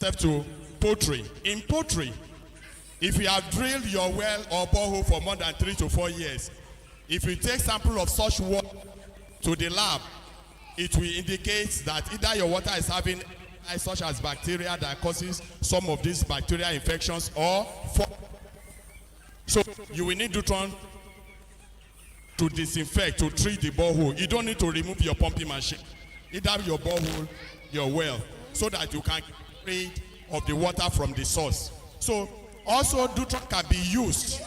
Step to poultry. In poultry, if you have drilled your well or borehole for more than 3 to 4 years, if you take sample of such water to the lab, it will indicate that either your water is having such as bacteria that causes some of these bacterial infections, or so you will need Dutron to disinfect, to treat the borehole. You don't need to remove your pumping machine, either your borehole, your well, so that you can get rid of the water from the source. So also Dutron can be used.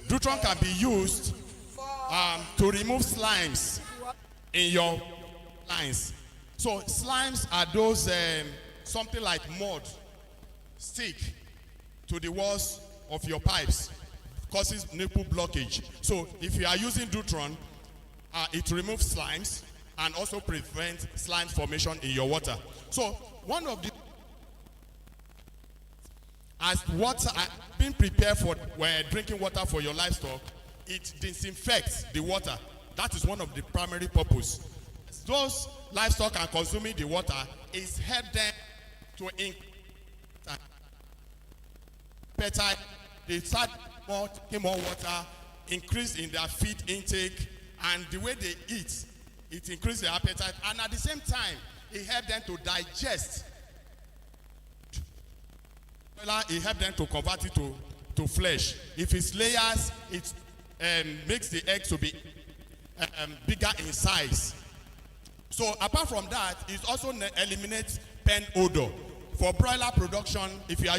Dutron can be used to remove slimes in your lines. So slimes are those something like mud stick to the walls of your pipes, causes nipple blockage. So if you are using Dutron, it removes slimes and also prevents slime formation in your water. So one of the, as water being prepared for drinking water for your livestock, it disinfects the water. That is one of the primary purpose. Those livestock are consuming the water, is help them to increase appetite. They start taking more water, increase in their feed intake, and the way they eat, it increases their appetite, and at the same time, it helps them to digest. It helps them to convert it to flesh. If it's layers, it makes the eggs to be bigger in size. So apart from that, it also eliminates pen odor. For broiler production, if you are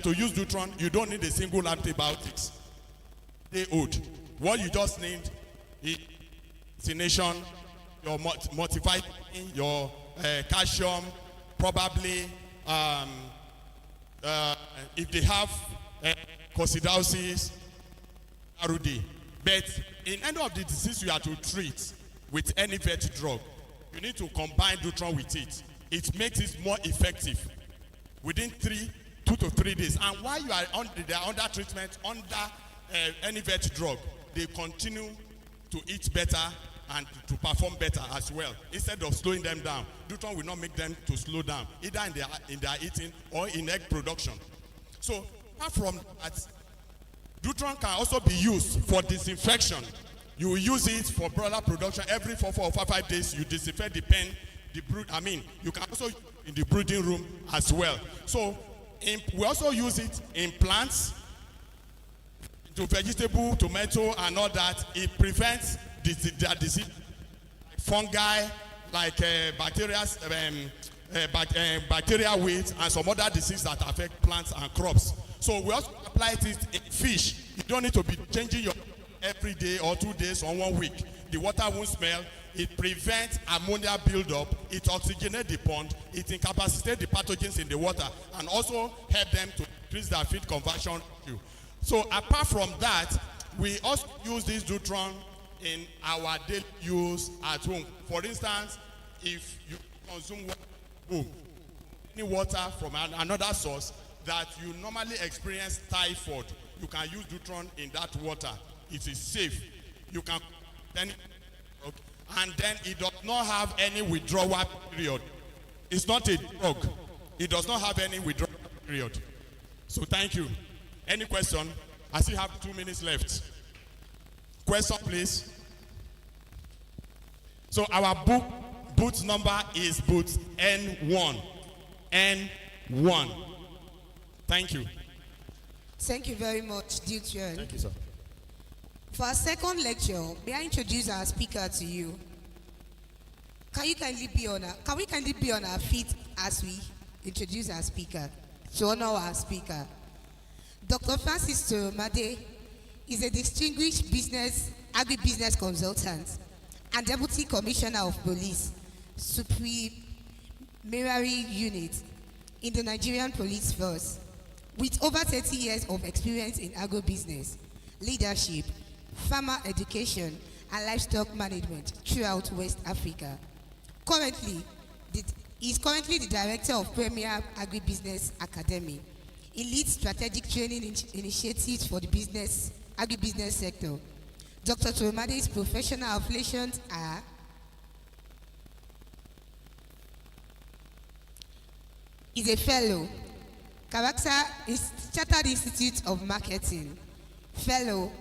to use Dutron, you don't need a single antibiotics. They would. What you just need is vaccination, your multivitamin, your calcium, probably if they have coccidiosis, RUD. But in any of the disease you are to treat with any vet drug, you need to combine Dutron with it. It makes it more effective within 2 to 3 days. And while you are under treatment, under any vet drug, they continue to eat better and to perform better as well. Instead of slowing them down, Dutron will not make them to slow down, either in their eating or in egg production. So apart from that, Dutron can also be used for disinfection. You will use it for broiler production every 4 or 5 days. You disinfect the pen, the brood. You can also in the brooding room as well. So we also use it in plants, to vegetable, tomato, and all that. It prevents their disease, fungi, like bacteria weeds, and some other diseases that affect plants and crops. So we also apply it in fish. You don't need to be changing your every day or 2 days or 1 week. The water won't smell. It prevents ammonia buildup. It oxygenates the pond. It incapacitates the pathogens in the water, and also help them to increase their feed conversion. So apart from that, we also use this Dutron in our daily use at home. For instance, if you consume any water from another source that you normally experience typhoid, you can use Dutron in that water. It is safe. You can then, and then it does not have any withdrawal period. It's not a drug. It does not have any withdrawal period. So thank you. Any question? I still have 2 minutes left. Question, please. So our booth number is booth N1. N1. Thank you. Thank you very much, Dutron. Thank you, sir. For our second lecture, may I introduce our speaker to you? Can we kindly be on our feet as we introduce our speaker, to honor our speaker? Dr. Francis Toromade is a distinguished agribusiness consultant and Deputy Commissioner of Police, Supernumerary Unit in the Nigerian Police Force, with over 30 years of experience in agribusiness, leadership, farmer education, and livestock management throughout West Africa. He is currently the director of Premier Agribusiness Academy. He leads strategic training initiatives for the agribusiness sector. Dr. Toromade's professional affiliations are is a fellow. Character is Chartered Institute of Marketing. Fellow,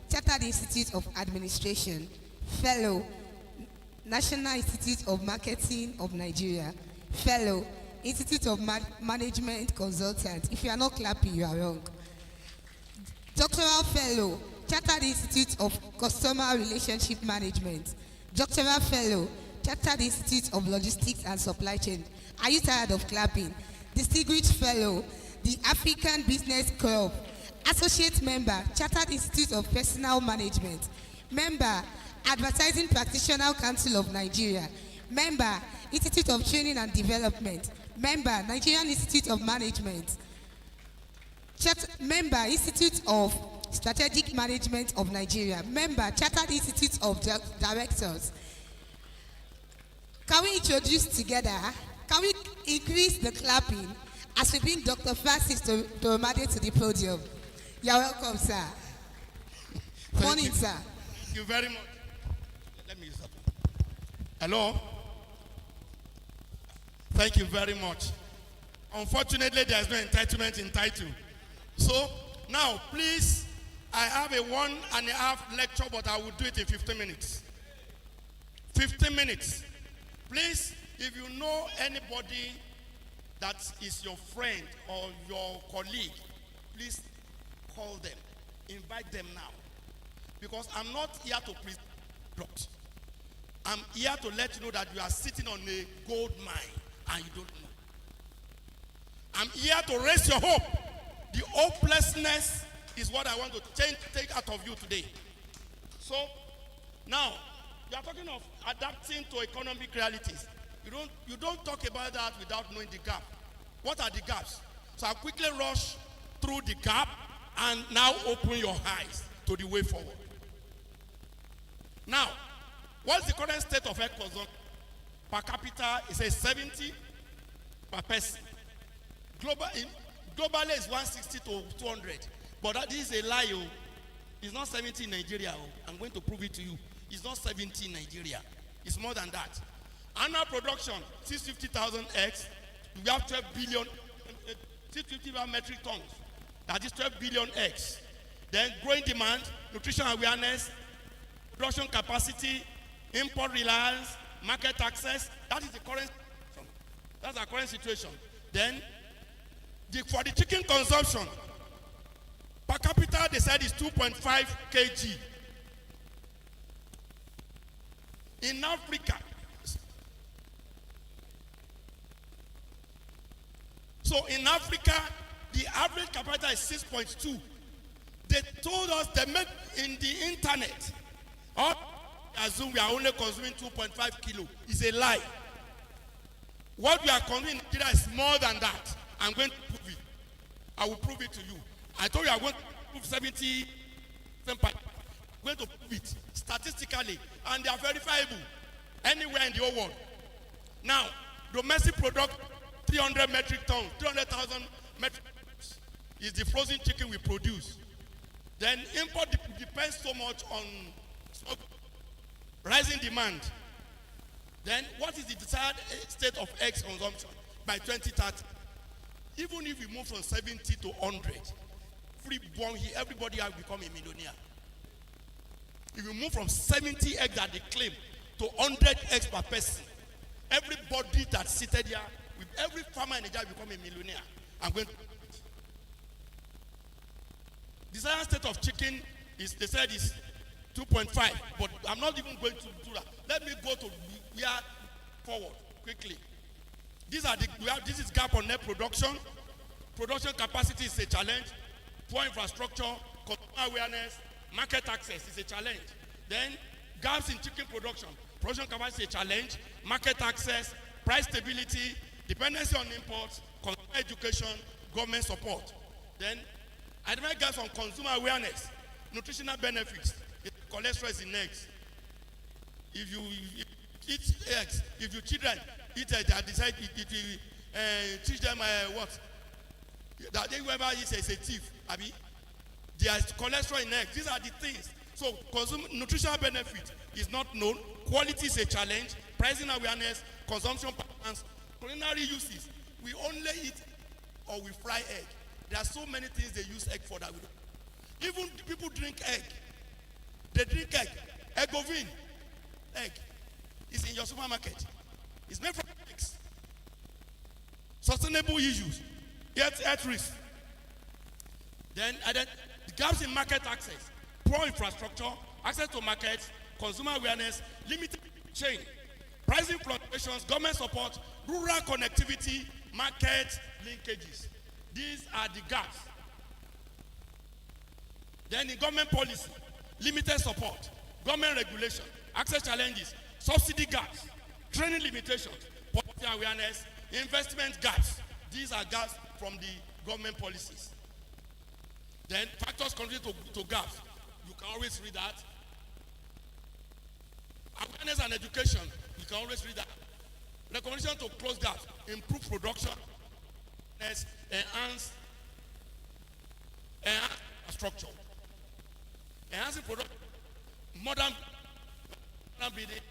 Chartered Institute of Administration. Fellow, National Institute of Marketing of Nigeria. Fellow, Institute of Management Consultant. If you are not clapping, you are wrong. Doctoral Fellow, Chartered Institute of Customer Relationship Management. Doctoral Fellow, Chartered Institute of Logistics and Supply Chain. Are you tired of clapping? Distinguished Fellow, the African Business Club. Associate Member, Chartered Institute of Personal Management. Member, Advertising Practitioner Council of Nigeria. Member, Institute of Training and Development. Member, Nigerian Institute of Management. Member, Institute of Strategic Management of Nigeria. Member, Chartered Institute of Directors. Can we introduce together? Can we increase the clapping as we bring Dr. Francis Toromade to the podium? You're welcome, sir. Morning, sir. Thank you very much. Let me use that. Hello? Thank you very much. Unfortunately, there's no entitlement in title. So, now, please, I have a 1.5 lecture, but I will do it in 15 minutes. 15 minutes. Please, if you know anybody that is your friend or your colleague, please call them. Invite them now. Because I'm not here to present drugs. I'm here to let you know that you are sitting on a gold mine and you don't know. I'm here to raise your hope. The hopelessness is what I want to take out of you today. So, now, you are talking of adapting to economic realities. You don't talk about that without knowing the gap. What are the gaps? So I'll quickly rush through the gap and now open your eyes to the way forward. Now, what's the current state of egg consumption? Per capita, it says 70 per person. Globally, it's 160 to 200. But that is a lie. Oh. It's not 70 in Nigeria. Oh. I'm going to prove it to you. It's not 70 in Nigeria. It's more than that. Annual production, 650,000 eggs. We have 12 billion, 650 metric tons. That is 12 billion eggs. Then growing demand, nutrition awareness, production capacity, import reliance, market access. That is the current situation. That's our current situation. Then, for the chicken consumption, per capita, they said is 2.5 kg. In Africa, so in Africa, the average per capita is 6.2. They told us they made in the internet, or assume we are only consuming 2.5 kilo. It's a lie. What we are consuming in Nigeria is more than that. I'm going to prove it. I will prove it to you. I told you I'm going to prove 70. I'm going to prove it statistically, and they are verifiable anywhere in the whole world. Now, domestic product, 300 metric tons, 300,000 metric tons is the frozen chicken we produce. Then import depends so much on rising demand. Then what is the desired state of eggs consumption by 2030? Even if we move from 70 to 100, freeborn here, everybody has become a millionaire. If we move from 70 eggs that they claim to 100 eggs per person, everybody that's seated here, with every farmer in Nigeria become a millionaire. I'm going to. Desired state of chicken is, they said, is 2.5, but I'm not even going to do that. Let me go to we are forward quickly. These are this is gap on net production. Production capacity is a challenge. Poor infrastructure, consumer awareness, market access is a challenge. Then gaps in chicken production. Production capacity is a challenge. Market access, price stability, dependency on imports, consumer education, government support. Then identify gaps on consumer awareness, nutritional benefits. Cholesterol is in eggs. If you eat eggs, if your children eat eggs, they decide it will teach them what? That whoever eats is a thief. Abi? There is cholesterol in eggs. These are the things. So nutritional benefit is not known. Quality is a challenge. Pricing awareness, consumption patterns, culinary uses. we only eat or we fry egg. There are so many things they use egg for that we don't. Even people drink egg. They drink egg. Eggovine. Egg. It's in your supermarket. It's made from eggs. Sustainable issues. Health risk. Then the gaps in market access, poor infrastructure, access to markets, consumer awareness, limited chain, pricing fluctuations, government support, rural connectivity, market linkages. These are the gaps. Then in government policy, limited support, government regulation, access challenges, subsidy gaps, training limitations, policy awareness, investment gaps. These are gaps from the government policies. Then factors contribute to gaps. You can always read that. Awareness and education. You can always read that. Recommendation to close gaps, improve production, enhance structure, enhancing production, modern breeding,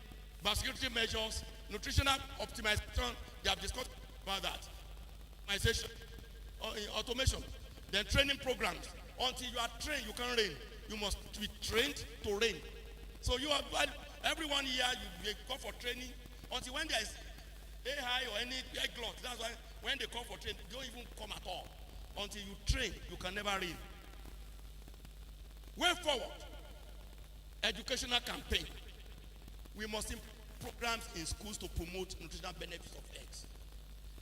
biosecurity measures, nutritional optimization. They have discussed about that. Optimization, automation, then training programs. Until you are trained, you can reign. You must be trained to reign. So you are everyone here. You call for training until when there is a high or any egg glut. That's why when they call for training, they don't even come at all. Until you train, you can never reign. Way forward, educational campaign. We must improve programs in schools to promote nutritional benefits of eggs.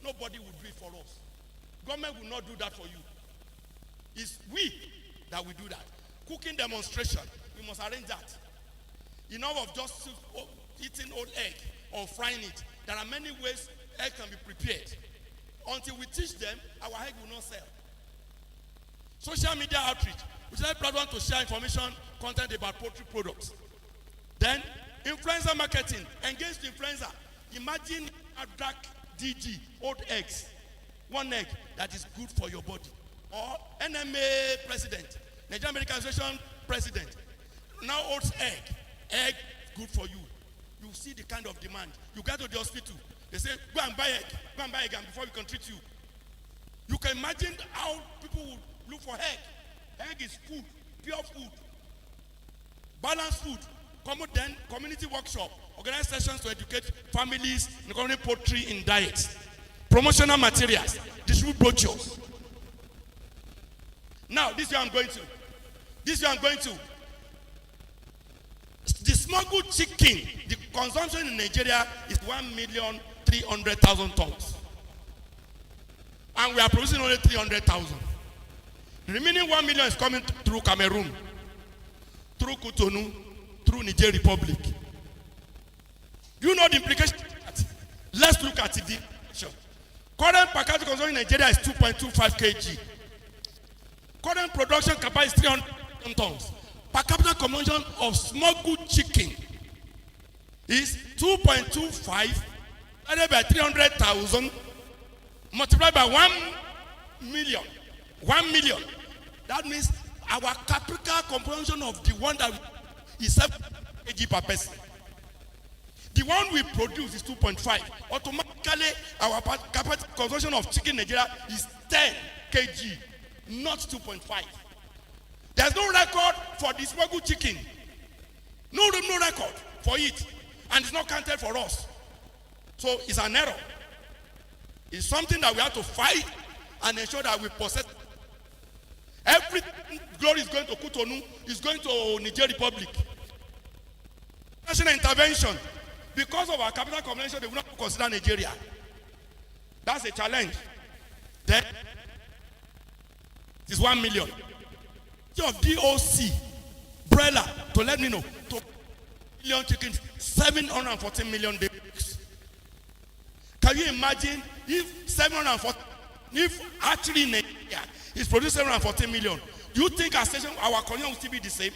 Nobody will do it for us. Government will not do that for you. It's we that will do that. Cooking demonstration, we must arrange that. Enough of just eating old egg or frying it. There are many ways egg can be prepared. Until we teach them, our egg will not sell. Social media outreach. We should have platform to share information, content about poultry products. Then, influencer marketing. Engage the influencer. Imagine a dark DG, old eggs. One egg that is good for your body. Or NMA president, Nigerian Medical Association president. Now oats egg. Egg good for you. You see the kind of demand. You get to the hospital. They say, go and buy egg. Go and buy egg before we can treat you. You can imagine how people would look for egg. Egg is food, pure food, balanced food. Then community workshop, organize sessions to educate families in economic poultry in diets. Promotional materials, distribute brochures. Now, this is where I'm going to. The smuggled chicken, the consumption in Nigeria is 1,300,000 tons. And we are producing only 300,000. The remaining 1 million is coming through Cameroon, through Cotonou, through Niger Republic. You know the implication of that? Let's look at the current per capita consumption in Nigeria is 2.25 kg. Current production capacity is 300 tons. Per capita consumption of smuggled chicken is 2.25 divided by 300,000 multiplied by 1 million. 1 million. That means our capital consumption of the one that is 7 kg per person. The one we produce is 2.5. Automatically, our capital consumption of chicken in Nigeria is 10 kg, not 2.5. There's no record for the smuggled chicken. No record for it. And it's not counted for us. So it's an error. It's something that we have to fight and ensure that we possess. Every glory is going to Cotonou, is going to Niger Republic. National intervention. Because of our capital convention, they will not consider Nigeria. That's a challenge. Then, it's 1 million. Of DOC, Brella, to let me know, to million chickens, 714 million days. Can you imagine if 714, if actually Nigeria is producing 714 million, do you think our station, our consumption will still be the same?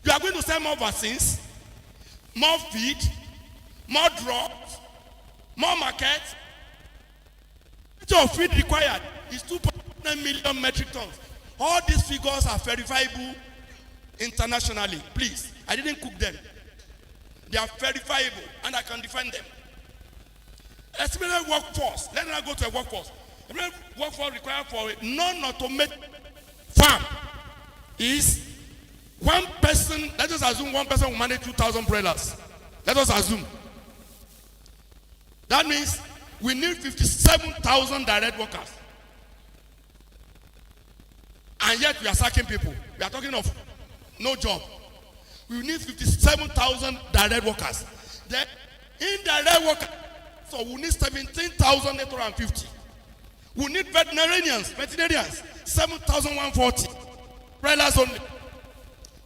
You are going to sell more vaccines, more feed, more drugs, more markets. The amount of feed required is 2.9 million metric tons. All these figures are verifiable internationally. Please, I didn't cook them. They are verifiable and I can defend them. Estimated workforce. Let me now go to a workforce. Estimated workforce required for a non-automated farm is one person. Let us assume one person will manage 2,000 broilers. Let us assume. That means we need 57,000 direct workers. And yet we are sacking people. We are talking of no job. We need 57,000 direct workers. Then indirect workers, so we need 17,850. We need veterinarians, 7,140. Broilers only.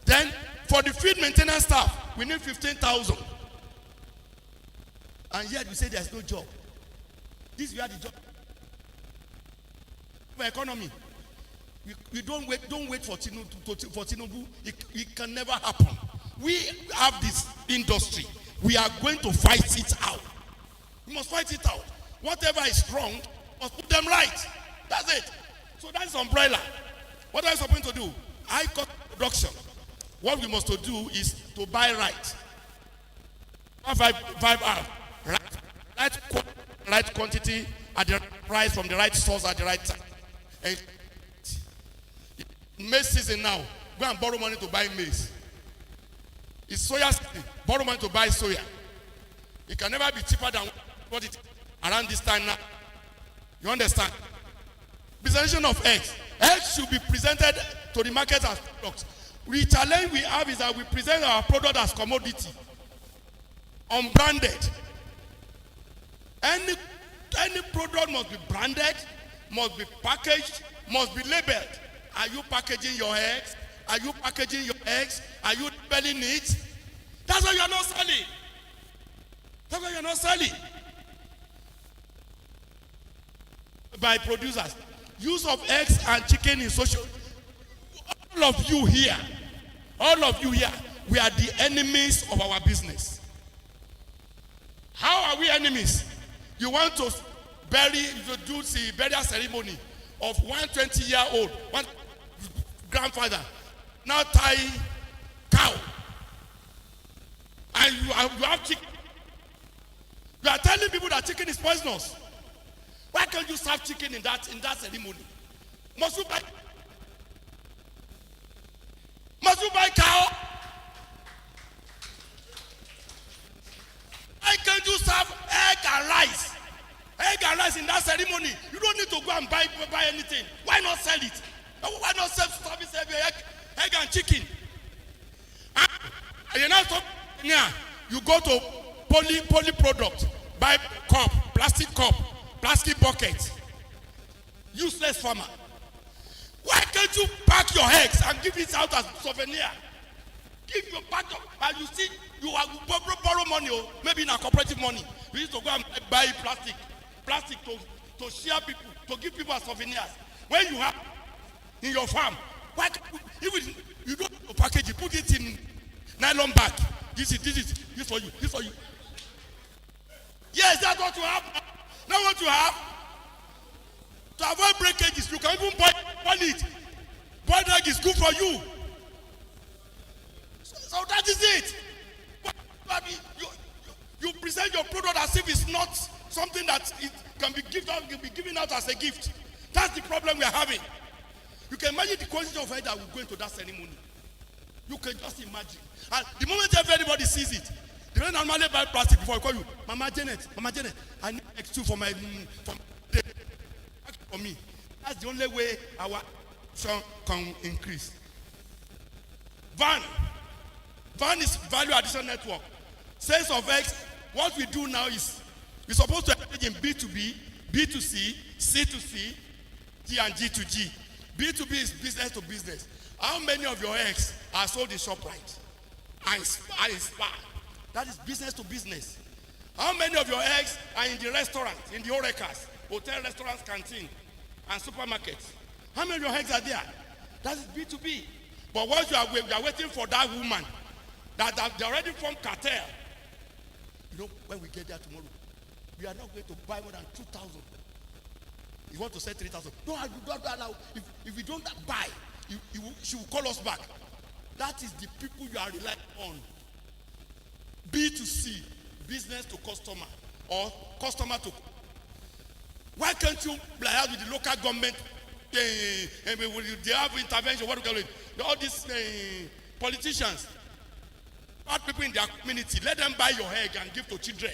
Then for the feed maintenance staff, we need 15,000. And yet we say there's no job. This is where the job. For economy. We don't wait for Tinubu. It can never happen. We have this industry. We are going to fight it out. We must fight it out. Whatever is wrong, must put them right. That's it. So that's umbrella. What are we supposed to do? High cost production. What we must do is to buy right. 5 hours. Right quantity at the right price from the right source at the right time. And maize season now, go and borrow money to buy maize. It's soya season, borrow money to buy soya. It can never be cheaper than what it is around this time now. You understand? Presentation of eggs. Eggs should be presented to the market as products. The challenge we have is that we present our product as commodity, unbranded. Any product must be branded, must be packaged, must be labeled. Are you packaging your eggs? Are you packaging your eggs? Are you labeling it? That's why you are not selling. That's why you are not selling. By producers. Use of eggs and chicken in social. All of you here, we are the enemies of our business. How are we enemies? You want to do the burial ceremony of 120-year-old, one grandfather, now tie cow, and you have chicken. You are telling people that chicken is poisonous. Why can't you serve chicken in that ceremony? Must you buy cow? Why can't you serve egg and rice? Egg and rice in that ceremony. You don't need to go and buy anything. Why not sell it? Why not service egg and chicken? And you go to poly product, buy cup, plastic bucket. Useless farmer. Why can't you pack your eggs and give it out as souvenir? Give your pack and you see you are borrow money, or maybe in a cooperative money. You need to go and buy plastic to share people, to give people as souvenirs. When you have in your farm, why even you don't need to package it, put it in nylon bag. This for you. Yes, that's what you have. Now what you have? To avoid breakages, you can even boil it. Boiled egg is good for you. So that is it. You present your product as if it's not something that it can be given out as a gift. That's the problem we are having. You can imagine the quantity of egg that will go into that ceremony. You can just imagine. And the moment everybody sees it, they don't normally buy plastic before I call you, Mama Janet, I need eggs too for me. That's the only way our son can increase. Van is value addition network. Sales of eggs, what we do now is we're supposed to engage in B2B, B2C, C2C, G and G2G. B2B is business to business. How many of your eggs are sold in ShopRite and Spar? That is business to business. How many of your eggs are in the restaurant, in the Orekas, hotel, restaurants, canteen, and supermarkets? How many of your eggs are there? That is B2B. But once you are waiting for that woman, that they already formed cartel. You know, when we get there tomorrow, we are not going to buy more than 2,000. You want to say 3,000? No, I do not allow. If we don't buy, she will call us back. That is the people you are relying on. B2C, business to customer, or customer to Why can't you liaise with the local government? They have intervention. What do you call it? All these politicians, bad people in their community, let them buy your egg and give to children.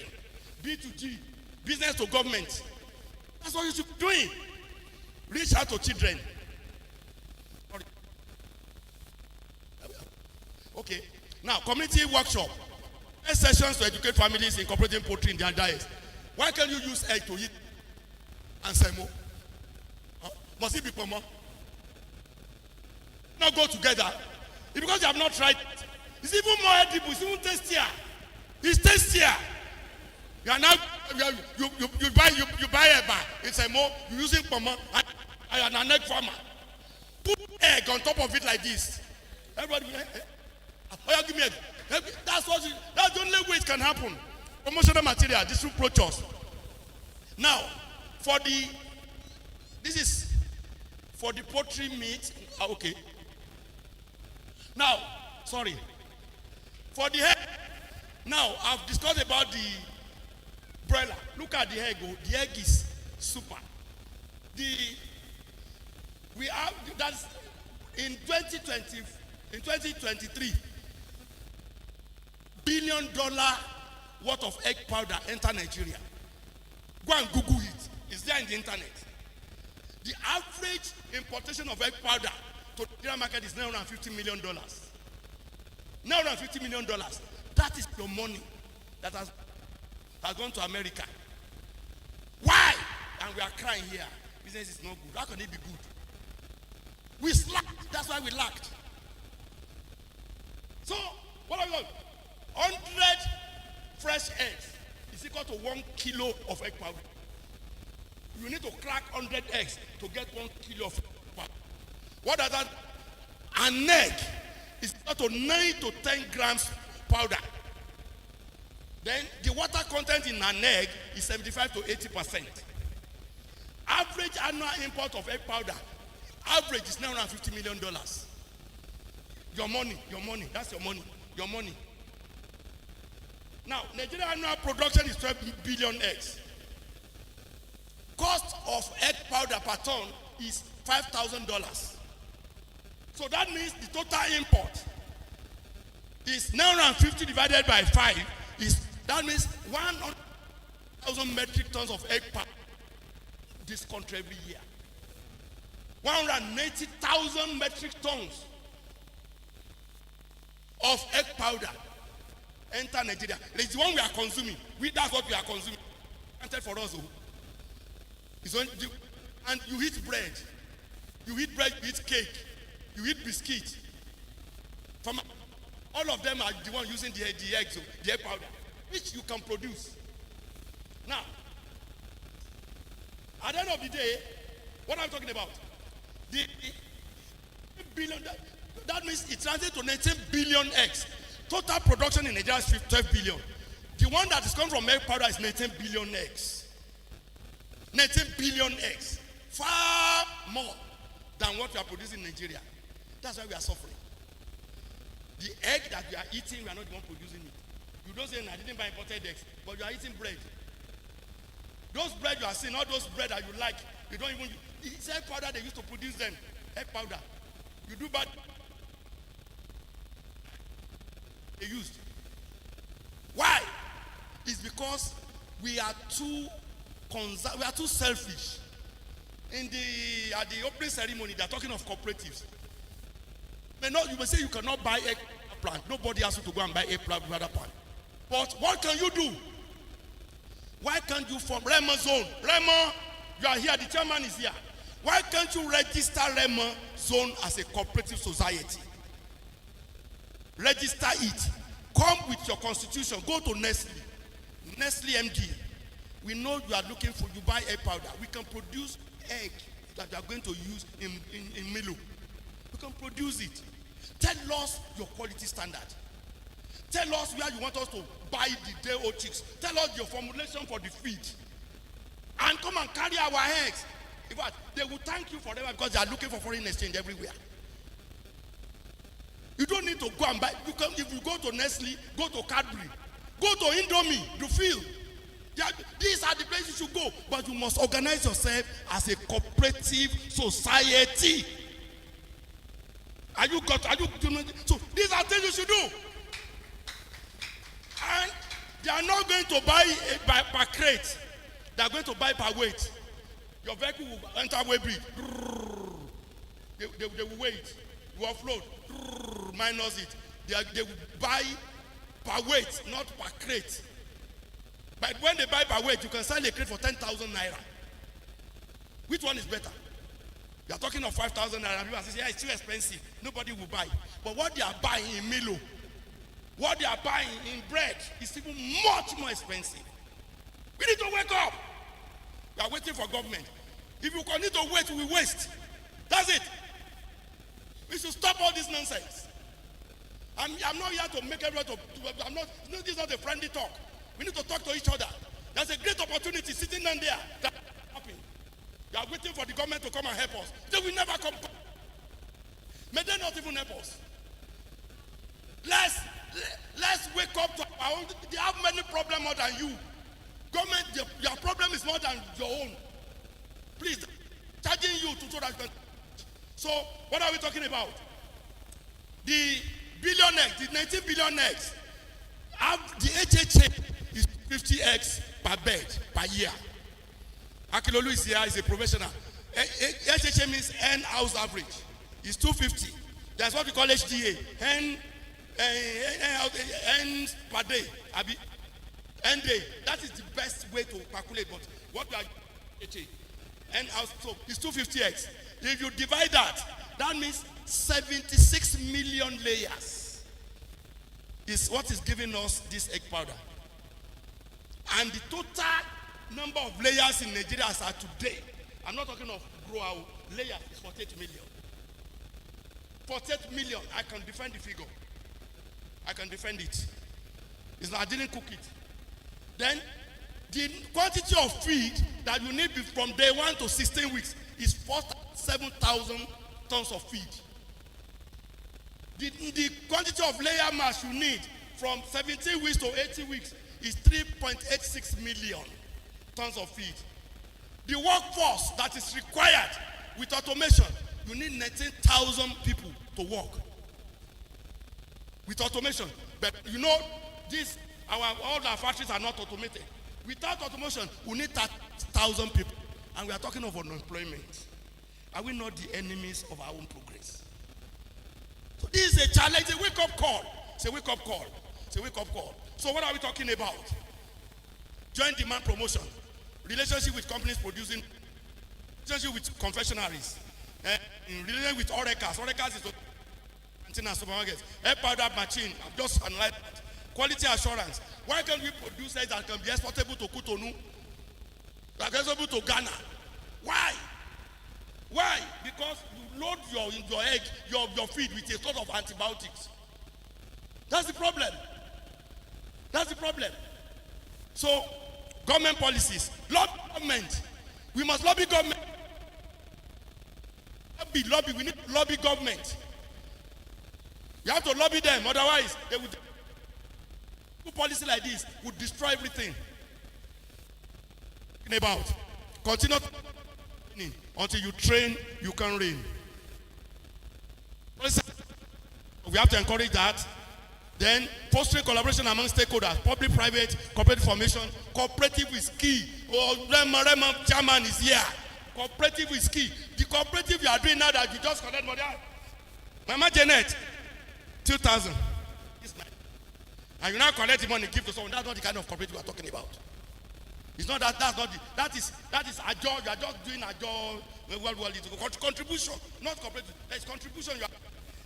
B2G, business to government. That's what you should be doing. Reach out to children. Okay. Now, community workshop. Sessions to educate families incorporating poultry in their diets. Why can't you use egg to eat and semo? Huh? Must it be common? Not go together. It's because you have not tried it. It's even more edible. It's even tastier. It's tastier. You are now you buy a bar. It's a more you're using common and an egg farmer. Put egg on top of it like this. Everybody, oh, give me egg. That's the only way it can happen. Promotional material, district brochures. Now, this is for the poultry meat. Okay. Now, sorry. For the egg. Now, I've discussed about the broiler. Look at the egg. The egg is super. We have that's in 2023. $1 billion worth of egg powder enter Nigeria. Go and Google it. It's there in the internet. The average importation of egg powder to the Nigerian market is $950 million. $950 million. That is your money that has gone to America. Why? And we are crying here. Business is not good. How can it be good? We slacked. That's why we lacked. So, what are we doing? 100 fresh eggs is equal to 1 kilo of egg powder. You need to crack 100 eggs to get 1 kilo of egg powder. What does that? An egg is equal to 9 to 10 grams powder. Then the water content in an egg is 75 to 80%. Average annual import of egg powder, average is $950 million. Your money, that's your money, your money. Now, Nigerian annual production is 12 billion eggs. Cost of egg powder per ton is $5,000. So that means the total import is 950 divided by 5 that means 100,000 metric tons of egg powder this country every year. 180,000 metric tons of egg powder enter Nigeria. It's the one we are consuming. That's what we are consuming. Counted for us. And you eat bread. You eat cake. You eat biscuit. All of them are the one using the eggs, the egg powder, which you can produce. Now, at the end of the day, what I'm talking about, the billion, that means it translates to 19 billion eggs. Total production in Nigeria is 12 billion. The one that is coming from egg powder is 19 billion eggs. 19 billion eggs. Far more than what we are producing in Nigeria. That's why we are suffering. The egg that we are eating, we are not the one producing it. You don't say, I didn't buy imported eggs, but you are eating bread. Those bread you are seeing, all those bread that you like, you don't even, it's egg powder they used to produce them. Egg powder. You do bad. They used. Why? It's because we are too selfish. At the opening ceremony, they are talking of cooperatives. You may say you cannot buy egg plant. Nobody asks you to go and buy egg plant. But what can you do? Why can't you form Rema Zone? Rema, you are here. The chairman is here. Why can't you register Rema Zone as a cooperative society? Register it. Come with your constitution. Go to Nestle MD. We know you are looking for, you buy egg powder. We can produce egg that you are going to use in Milo. We can produce it. Tell us your quality standard. Tell us where you want us to buy the day-old chicks. Tell us your formulation for the feed. And come and carry our eggs. In fact, they will thank you forever because they are looking for foreign exchange everywhere. You don't need to go and buy. If you go to Nestle, go to Cadbury, go to Indomie, you feel. These are the places you should go. But you must organize yourself as a cooperative society. So these are things you should do. And they are not going to buy per crate. They are going to buy per weight. Your vehicle will enter weighbridge. They will wait. You offload. Minus it. They will buy per weight, not per crate. But when they buy per weight, you can sell a crate for 10,000 naira. Which one is better? You are talking of 5,000 naira. People are saying, yeah, it's too expensive. Nobody will buy. But what they are buying in Milo, what they are buying in bread is even much more expensive. We need to wake up. We are waiting for government. If you continue to wait, we waste. That's it. We should stop all this nonsense. I'm not here to make everyone this is not a friendly talk. We need to talk to each other. There's a great opportunity sitting down there that happening. You are waiting for the government to come and help us. They will never come. May they not even help us. Let's wake up to our own. They have many problems more than you. Government, your problem is more than your own. Please, charging you to so that you can. So, what are we talking about? The billionaires, the 19 billionaires, have the HHA is 50x per bed per year. Akilolu is here, is a professional. HHA means hen house average. It's 250. That's what we call HDA. Hen per day. Hen day. That is the best way to calculate. But what we are HHA? Hen house, so it's 250x. If you divide that, that means 76 million layers is what is giving us this egg powder. And the total number of layers in Nigeria as are today, I'm not talking of grower, layers is 48 million. 48 million, I can defend the figure. I can defend it. It's not, I didn't cook it. Then, the quantity of feed that you need from day 1 to 16 weeks is 7,000 tons of feed. The quantity of layer mass you need from 17 weeks to 80 weeks is 3.86 million tons of feed. The workforce that is required with automation, you need 19,000 people to work with automation. But you know, all our factories are not automated. Without automation, we need 30,000 people. And we are talking of unemployment. Are we not the enemies of our own progress? So this is a challenge, a wake-up call. It's a wake-up call. It's a wake-up call. So what are we talking about? Joint demand promotion, relationship with companies producing, relationship with confectionaries, relationship with Orekas. Orekas is canteen and supermarkets. Air powder machine, I've just analyzed that. Quality assurance. Why can't we produce eggs that can be exportable to Cotonou, that can be exportable to Ghana? Why? Why? Because you load your egg, your feed with a sort of antibiotics. That's the problem. That's the problem. So, government policies. Lobby government. We must lobby government. Lobby. We need to lobby government. You have to lobby them. Otherwise, they would. Policy like this would destroy everything. About. Continue until you train, you can reign. We have to encourage that. Then, fostering collaboration among stakeholders, public, private, cooperative formation. Cooperative is key. Oh, Rema chairman is here. Cooperative is key. The cooperative you are doing now that you just collect money. Mama Janet, 2,000. And you now collect the money, give to someone. That's not the kind of cooperative we are talking about. It's not that. That's not the. That is a job. You are just doing a job. Contribution, not cooperative. There is contribution.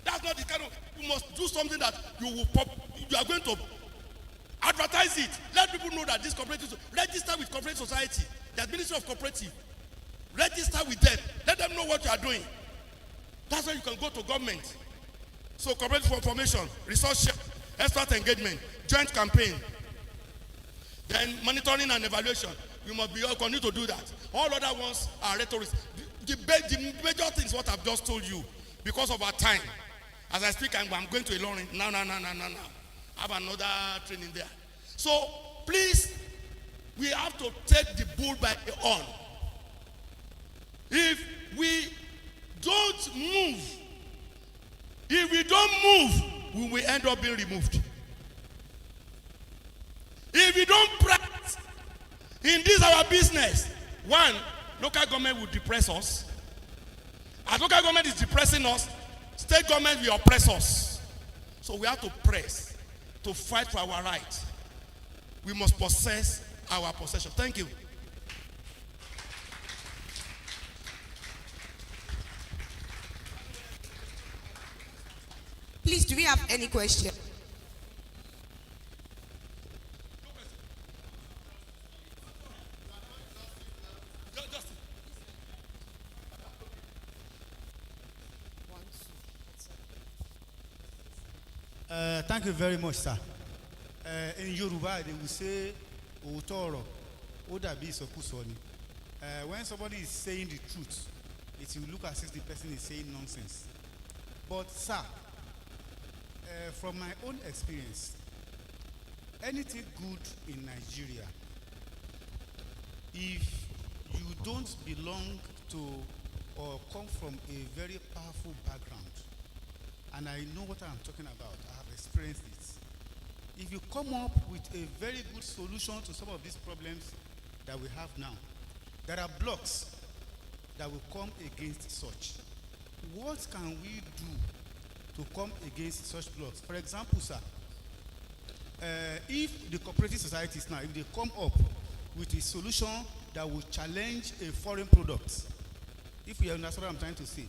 That's not the kind of. You must do something that you are going to advertise it. Let people know that this cooperative. Register with cooperative society. The Ministry of Cooperative. Register with them. Let them know what you are doing. That's when you can go to government. So cooperative formation, resource share, expert engagement, joint campaign, then monitoring and evaluation. You must be all continue to do that. All other ones are rhetoric. The major thing is what I've just told you because of our time. As I speak, I'm going to Ilorin. No. I have another training there. So please, we have to take the bull by the horn. If we don't move, we will end up being removed. If we don't practice in this our business, one, local government will depress us. As local government is depressing us, state government will oppress us. So we have to press to fight for our rights. We must possess our possession. Thank you. Please, do we have any question? Thank you very much, sir. In Yoruba, they will say, "Otoro, Odabi Sokusoni." When somebody is saying the truth, it will look as if the person is saying nonsense. But, sir, from my own experience, anything good in Nigeria, if you don't belong to or come from a very powerful background, and I know what I'm talking about, I have experienced it. If you come up with a very good solution to some of these problems that we have now, there are blocks that will come against such. What can we do to come against such blocks? For example, sir, if the cooperative societies now, if they come up with a solution that will challenge a foreign product, if you understand what I'm trying to say,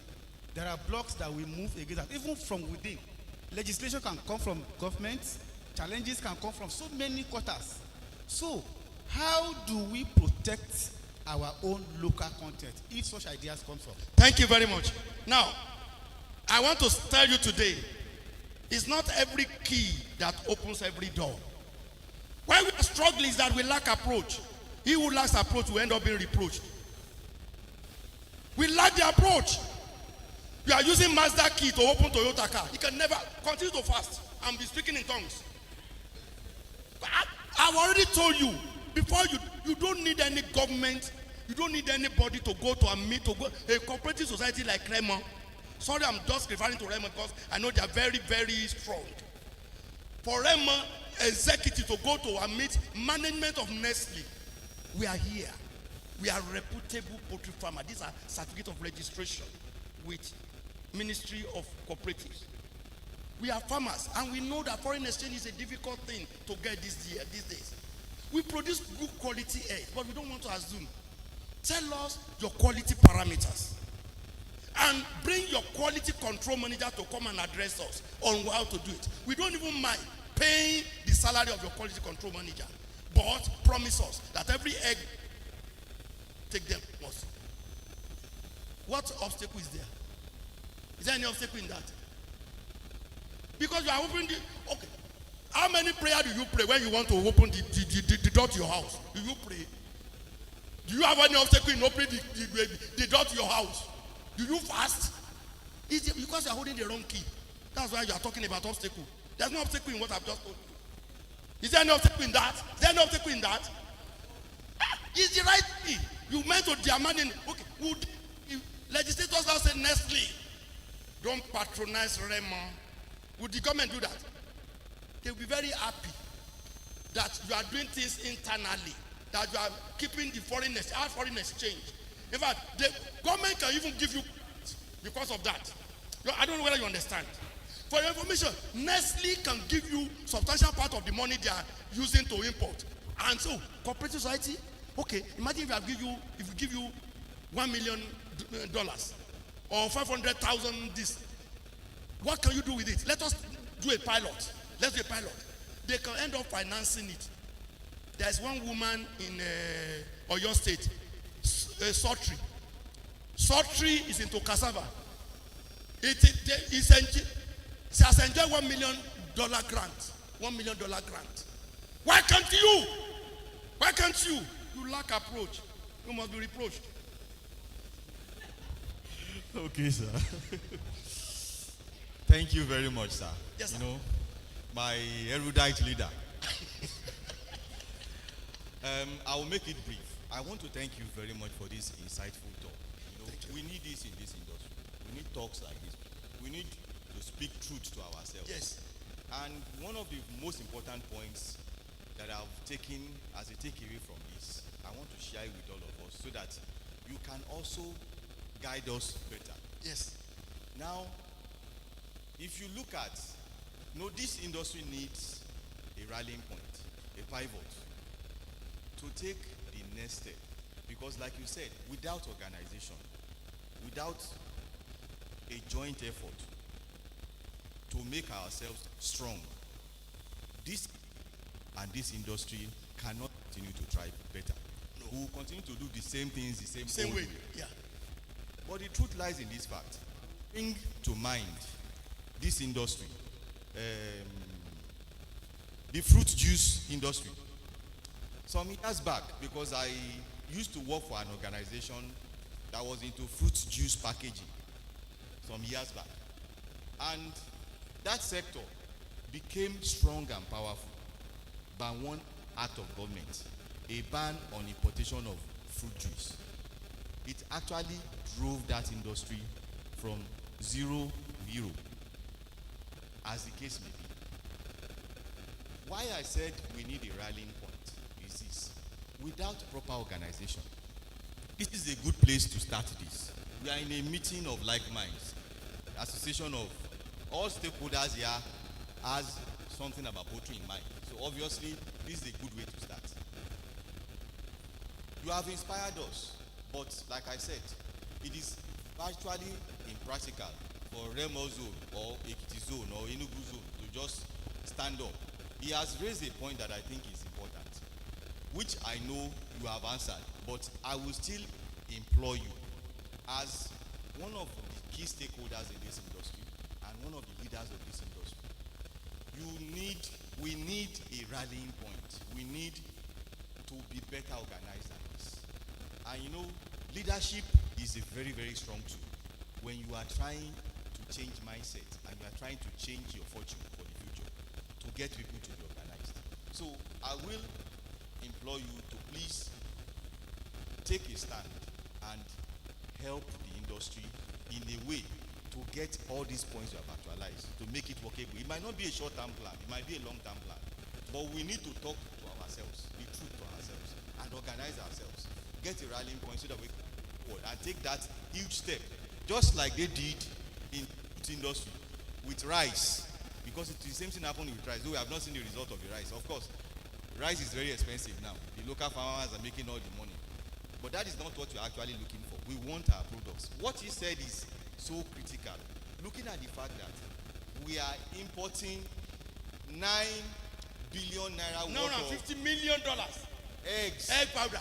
there are blocks that will move against that, even from within. Legislation can come from government, challenges can come from so many quarters. So, how do we protect our own local content if such ideas come from? Thank you very much. Now, I want to tell you today, it's not every key that opens every door. Why we are struggling is that we lack approach. He who lacks approach will end up being reproached. We lack the approach. You are using Mazda key to open Toyota car. You can never continue to fast and be speaking in tongues. I've already told you before, you don't need any government, you don't need anybody to go to a meet, to go a cooperative society like Raymond. Sorry, I'm just referring to Raymond because I know they are very, very strong. For Raymond executive to go to a meet, management of Nestle, we are here. We are reputable poultry farmer. These are certificate of registration with Ministry of Cooperatives. We are farmers, and we know that foreign exchange is a difficult thing to get these days. We produce good quality eggs, but we don't want to assume. Tell us your quality parameters, and bring your quality control manager to come and address us on how to do it. We don't even mind paying the salary of your quality control manager, but promise us that every egg, take them once. What obstacle is there? Is there any obstacle in that? Because you are opening the, okay. How many prayers do you pray when you want to open the door to your house? Do you pray? Do you have any obstacle in opening the door to your house? Do you fast? Is it because you are holding the wrong key? That's why you are talking about obstacle. There's no obstacle in what I've just told you. Is there any obstacle in that? Is there any obstacle in that? It's the right key. You meant to demand in, okay, would legislators now say Nestle, don't patronize Raymond? Would the government do that? They will be very happy that you are doing things internally, that you are keeping the foreign exchange. In fact, the government can even give you because of that. I don't know whether you understand. For your information, Nestle can give you substantial part of the money they are using to import. And so, cooperative society, okay, imagine if we give you $1 million or 500,000 this. What can you do with it? Let us do a pilot. Let's do a pilot. They can end up financing it. There's one woman in Oyo State, Sultry. Sultry is into cassava. She has enjoyed $1 million grant. $1 million grant. Why can't you? Why can't you? You lack approach. You must be reproached. Okay, sir. Thank you very much, sir. Yes, sir. You know, my erudite leader. I will make it brief. I want to thank you very much for this insightful talk. We need this in this industry. We need talks like this. We need to speak truth to ourselves. Yes. And one of the most important points that I've taken as a takeaway from this, I want to share it with all of us so that you can also guide us better. Yes. Now, if you look at, this industry needs a rallying point, a pivot, to take the next step. Because like you said, without organization, without a joint effort to make ourselves strong, this and this industry cannot continue to thrive better. No. We will continue to do the same things the same Same old way. Yeah. But the truth lies in this fact. Bring to mind this industry, the fruit juice industry. Some years back, because I used to work for an organization that was into fruit juice packaging some years back. And that sector became strong and powerful by one act of government, a ban on importation of fruit juice. It actually drove that industry from zero, as the case may be. Why I said we need a rallying point is this. Without proper organization, this is a good place to start this. We are in a meeting of like minds. The association of all stakeholders here has something about poultry in mind. So obviously, this is a good way to start. You have inspired us, but like I said, it is virtually impractical for Remo zone or Ekiti zone or Enugu zone to just stand up. He has raised a point that I think is important, which I know you have answered, but I will still implore you as one of the key stakeholders in this industry and one of the leaders of this industry. We need a rallying point. We need to be better organized than this. And leadership is a very, very strong tool when you are trying to change mindset and you are trying to change your fortune for the future, to get people to be organized. So I will implore you to please take a stand and help the industry in a way to get all these points you have actualized, to make it workable. It might not be a short-term plan, it might be a long-term plan, but we need to talk to ourselves, be true to ourselves, and organize ourselves. Get a rallying point so that we can move forward and take that huge step, just like they did in the industry with rice, because it's the same thing happened with rice, though we have not seen the result of the rice. Of course, rice is very expensive now. The local farmers are making all the money, but that is not what we're actually looking for. We want our products. What he said is so critical. Looking at the fact that we are importing 9 billion naira worth of $50 million eggs, egg powder.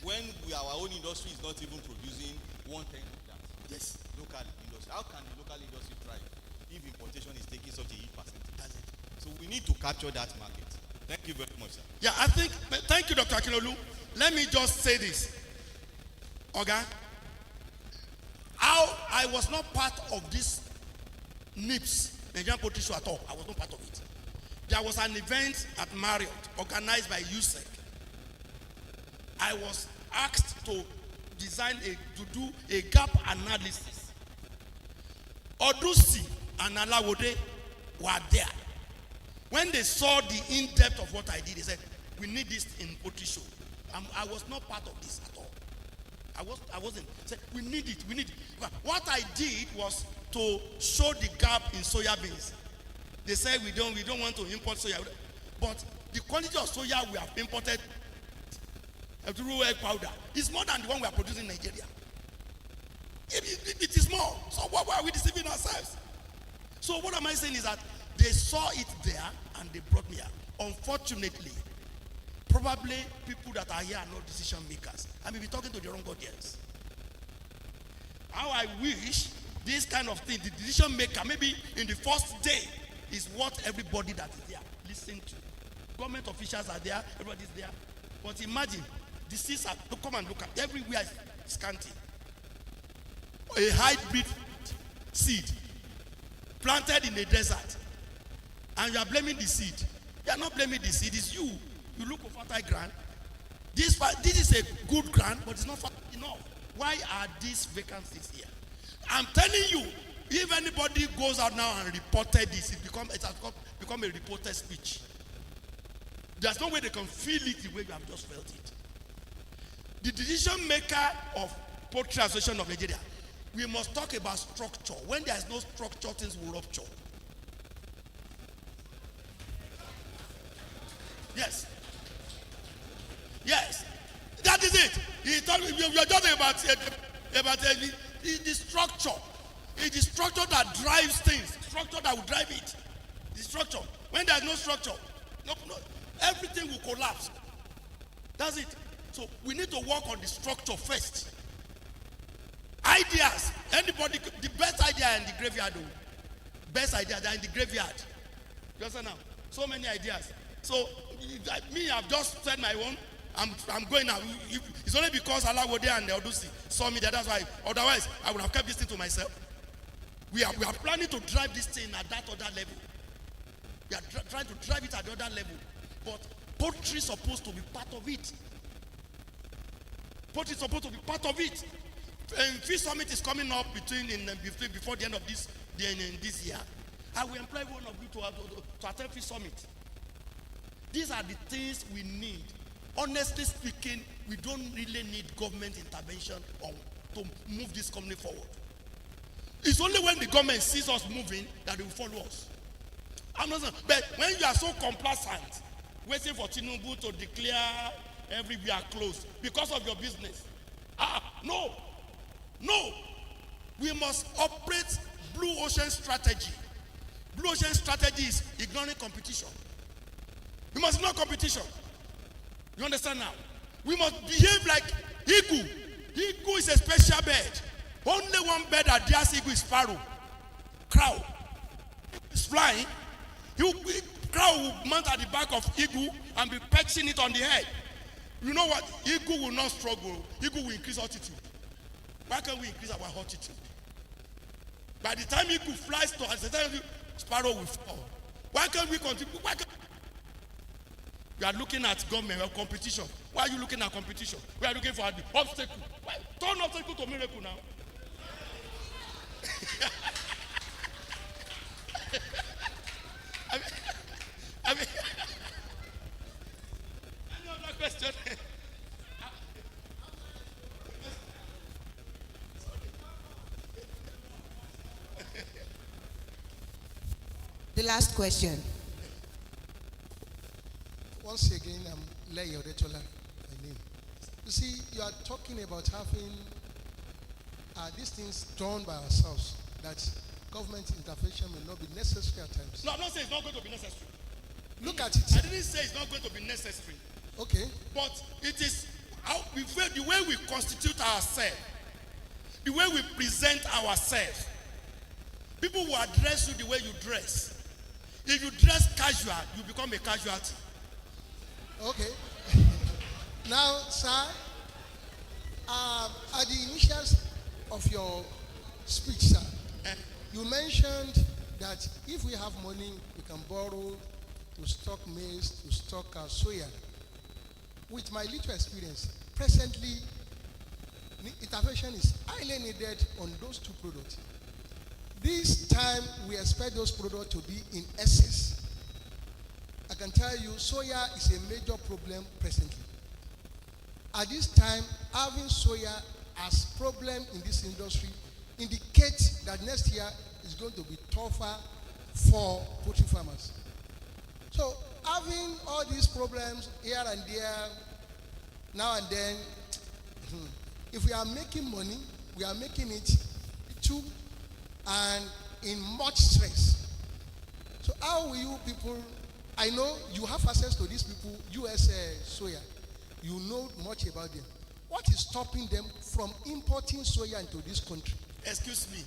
when our own industry is not even producing 1/10 of that. Yes. Local industry. How can the local industry thrive if importation is taking such a huge percentage? That's it. So we need to capture that market. Thank you very much, sir. Yeah, thank you, Dr. Akinolu. Let me just say this. Okay? How I was not part of this NIPS, Nigerian Poultry Show at all. I was not part of it. There was an event at Marriott organized by USEC. I was asked to do a gap analysis. Odusi and Alawode were there. When they saw the in-depth of what I did, they said, we need this in Poultry Show. I was not part of this at all. I wasn't. Said, we need it. What I did was to show the gap in soya beans. They said we don't want to import soya. But the quality of soya we have imported through egg powder is more than the one we are producing in Nigeria. It is more. So why are we deceiving ourselves? So what am I saying is that they saw it there and they brought me here. Unfortunately, probably people that are here are not decision makers. I may be talking to the wrong audience. How I wish this kind of thing, the decision maker, maybe in the first day, is what everybody that is there listen to. Government officials are there, everybody's there. But imagine, the seeds are, come and look at, everywhere is scanty. A hybrid seed planted in a desert, and you are blaming the seed. You are not blaming the seed, it's you. You look for fertile ground. This is a good ground, but it's not fertile enough. Why are these vacancies here? I'm telling you, if anybody goes out now and reported this, it has become a reported speech. There's no way they can feel it the way you have just felt it. The decision maker of Poultry Association of Nigeria, we must talk about structure. When there is no structure, things will rupture. Yes. Yes. That is it. He told me, we are talking about the structure. It's the structure that drives things. Structure that will drive it. The structure. When there is no structure, no, everything will collapse. That's it. So we need to work on the structure first. Ideas. Anybody, the best idea in the graveyard. Best idea, they're in the graveyard. You understand now? So many ideas. So me, I've just said my own. I'm going now. It's only because Alawode and the Odusi saw me there. That's why. Otherwise, I would have kept this thing to myself. We are planning to drive this thing at that other level. We are trying to drive it at the other level. But poultry is supposed to be part of it. Poultry is supposed to be part of it. Fish Summit is coming up before the end of this year. I will employ one of you to attend Fish Summit. These are the things we need. Honestly speaking, we don't really need government intervention to move this company forward. It's only when the government sees us moving that they will follow us. I'm not saying, but when you are so complacent, waiting for Tinubu to declare everywhere closed because of your business. No. We must operate blue ocean strategy. Blue ocean strategy is ignoring competition. We must ignore competition. You understand now? We must behave like eagle. Eagle is a special bird. Only one bird that dares eagle is sparrow. Crow is flying. Crow will mount at the back of eagle and be perching it on the head. You know what? Eagle will not struggle. Eagle will increase altitude. Why can't we increase our altitude? By the time eagle flies to us, the time sparrow will fall. Why can't we continue? You are looking at government or competition. Why are you looking at competition? We are looking for the obstacle. Why? Turn obstacle to miracle now. I mean, any other question? The last question. Once again, I'm Leo Retola, my name. You see, you are talking about having these things done by ourselves, that government intervention may not be necessary at times. No, I'm not saying it's not going to be necessary. Look at it. I didn't say it's not going to be necessary. Okay. But it is the way we constitute ourselves, the way we present ourselves. People will address you the way you dress. If you dress casual, you become a casualty. Okay. Now, sir, at the initials of your speech, sir, you mentioned that if we have money, we can borrow to stock maize, to stock soya. With my little experience, presently, intervention is highly needed on those two products. This time, we expect those products to be in excess. I can tell you, soya is a major problem presently. At this time, having soya as problem in this industry indicates that next year is going to be tougher for poultry farmers. So, having all these problems here and there, now and then, if we are making money, we are making it too and in much stress. So how will you people, I know you have access to these people, US soya, you know much about them. What is stopping them from importing soya into this country? Excuse me.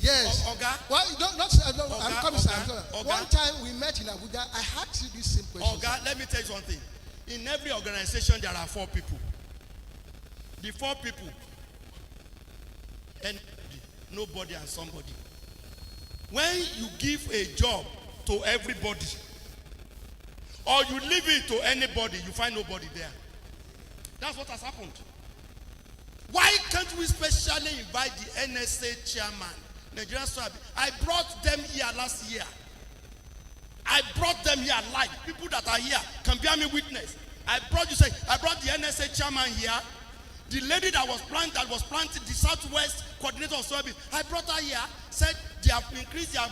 Yes. Oga? Well, I'm coming, sir. One time we met in Abuja, I asked you this same question. Oga, let me tell you something. In every organization, there are 4 people. The 4 people, and nobody and somebody. When you give a job to everybody, or you leave it to anybody, you find nobody there. That's what has happened. Why can't we specially invite the NSA chairman, Nigerian Soya? I brought them here last year. I brought them here live. People that are here can bear me witness. I brought the NSA chairman here. The lady that was planted the Southwest coordinator of soybean. I brought her here. Said they have increased their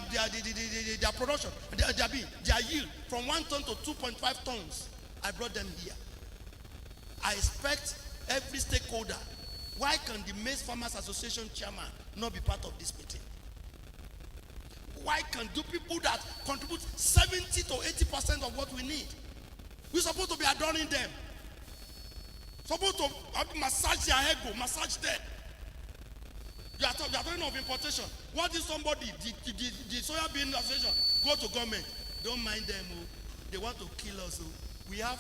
production, their yield from 1 ton to 2.5 tons. I brought them here. I expect every stakeholder. Why can the Maize Farmers Association chairman not be part of this meeting? Why can people that contribute 70 to 80% of what we need? We're supposed to be adoring them. Supposed to massage their ego, massage them. You are talking of importation. What is somebody, the soya bean association, go to government? Don't mind them. Oh. They want to kill us. Oh. We have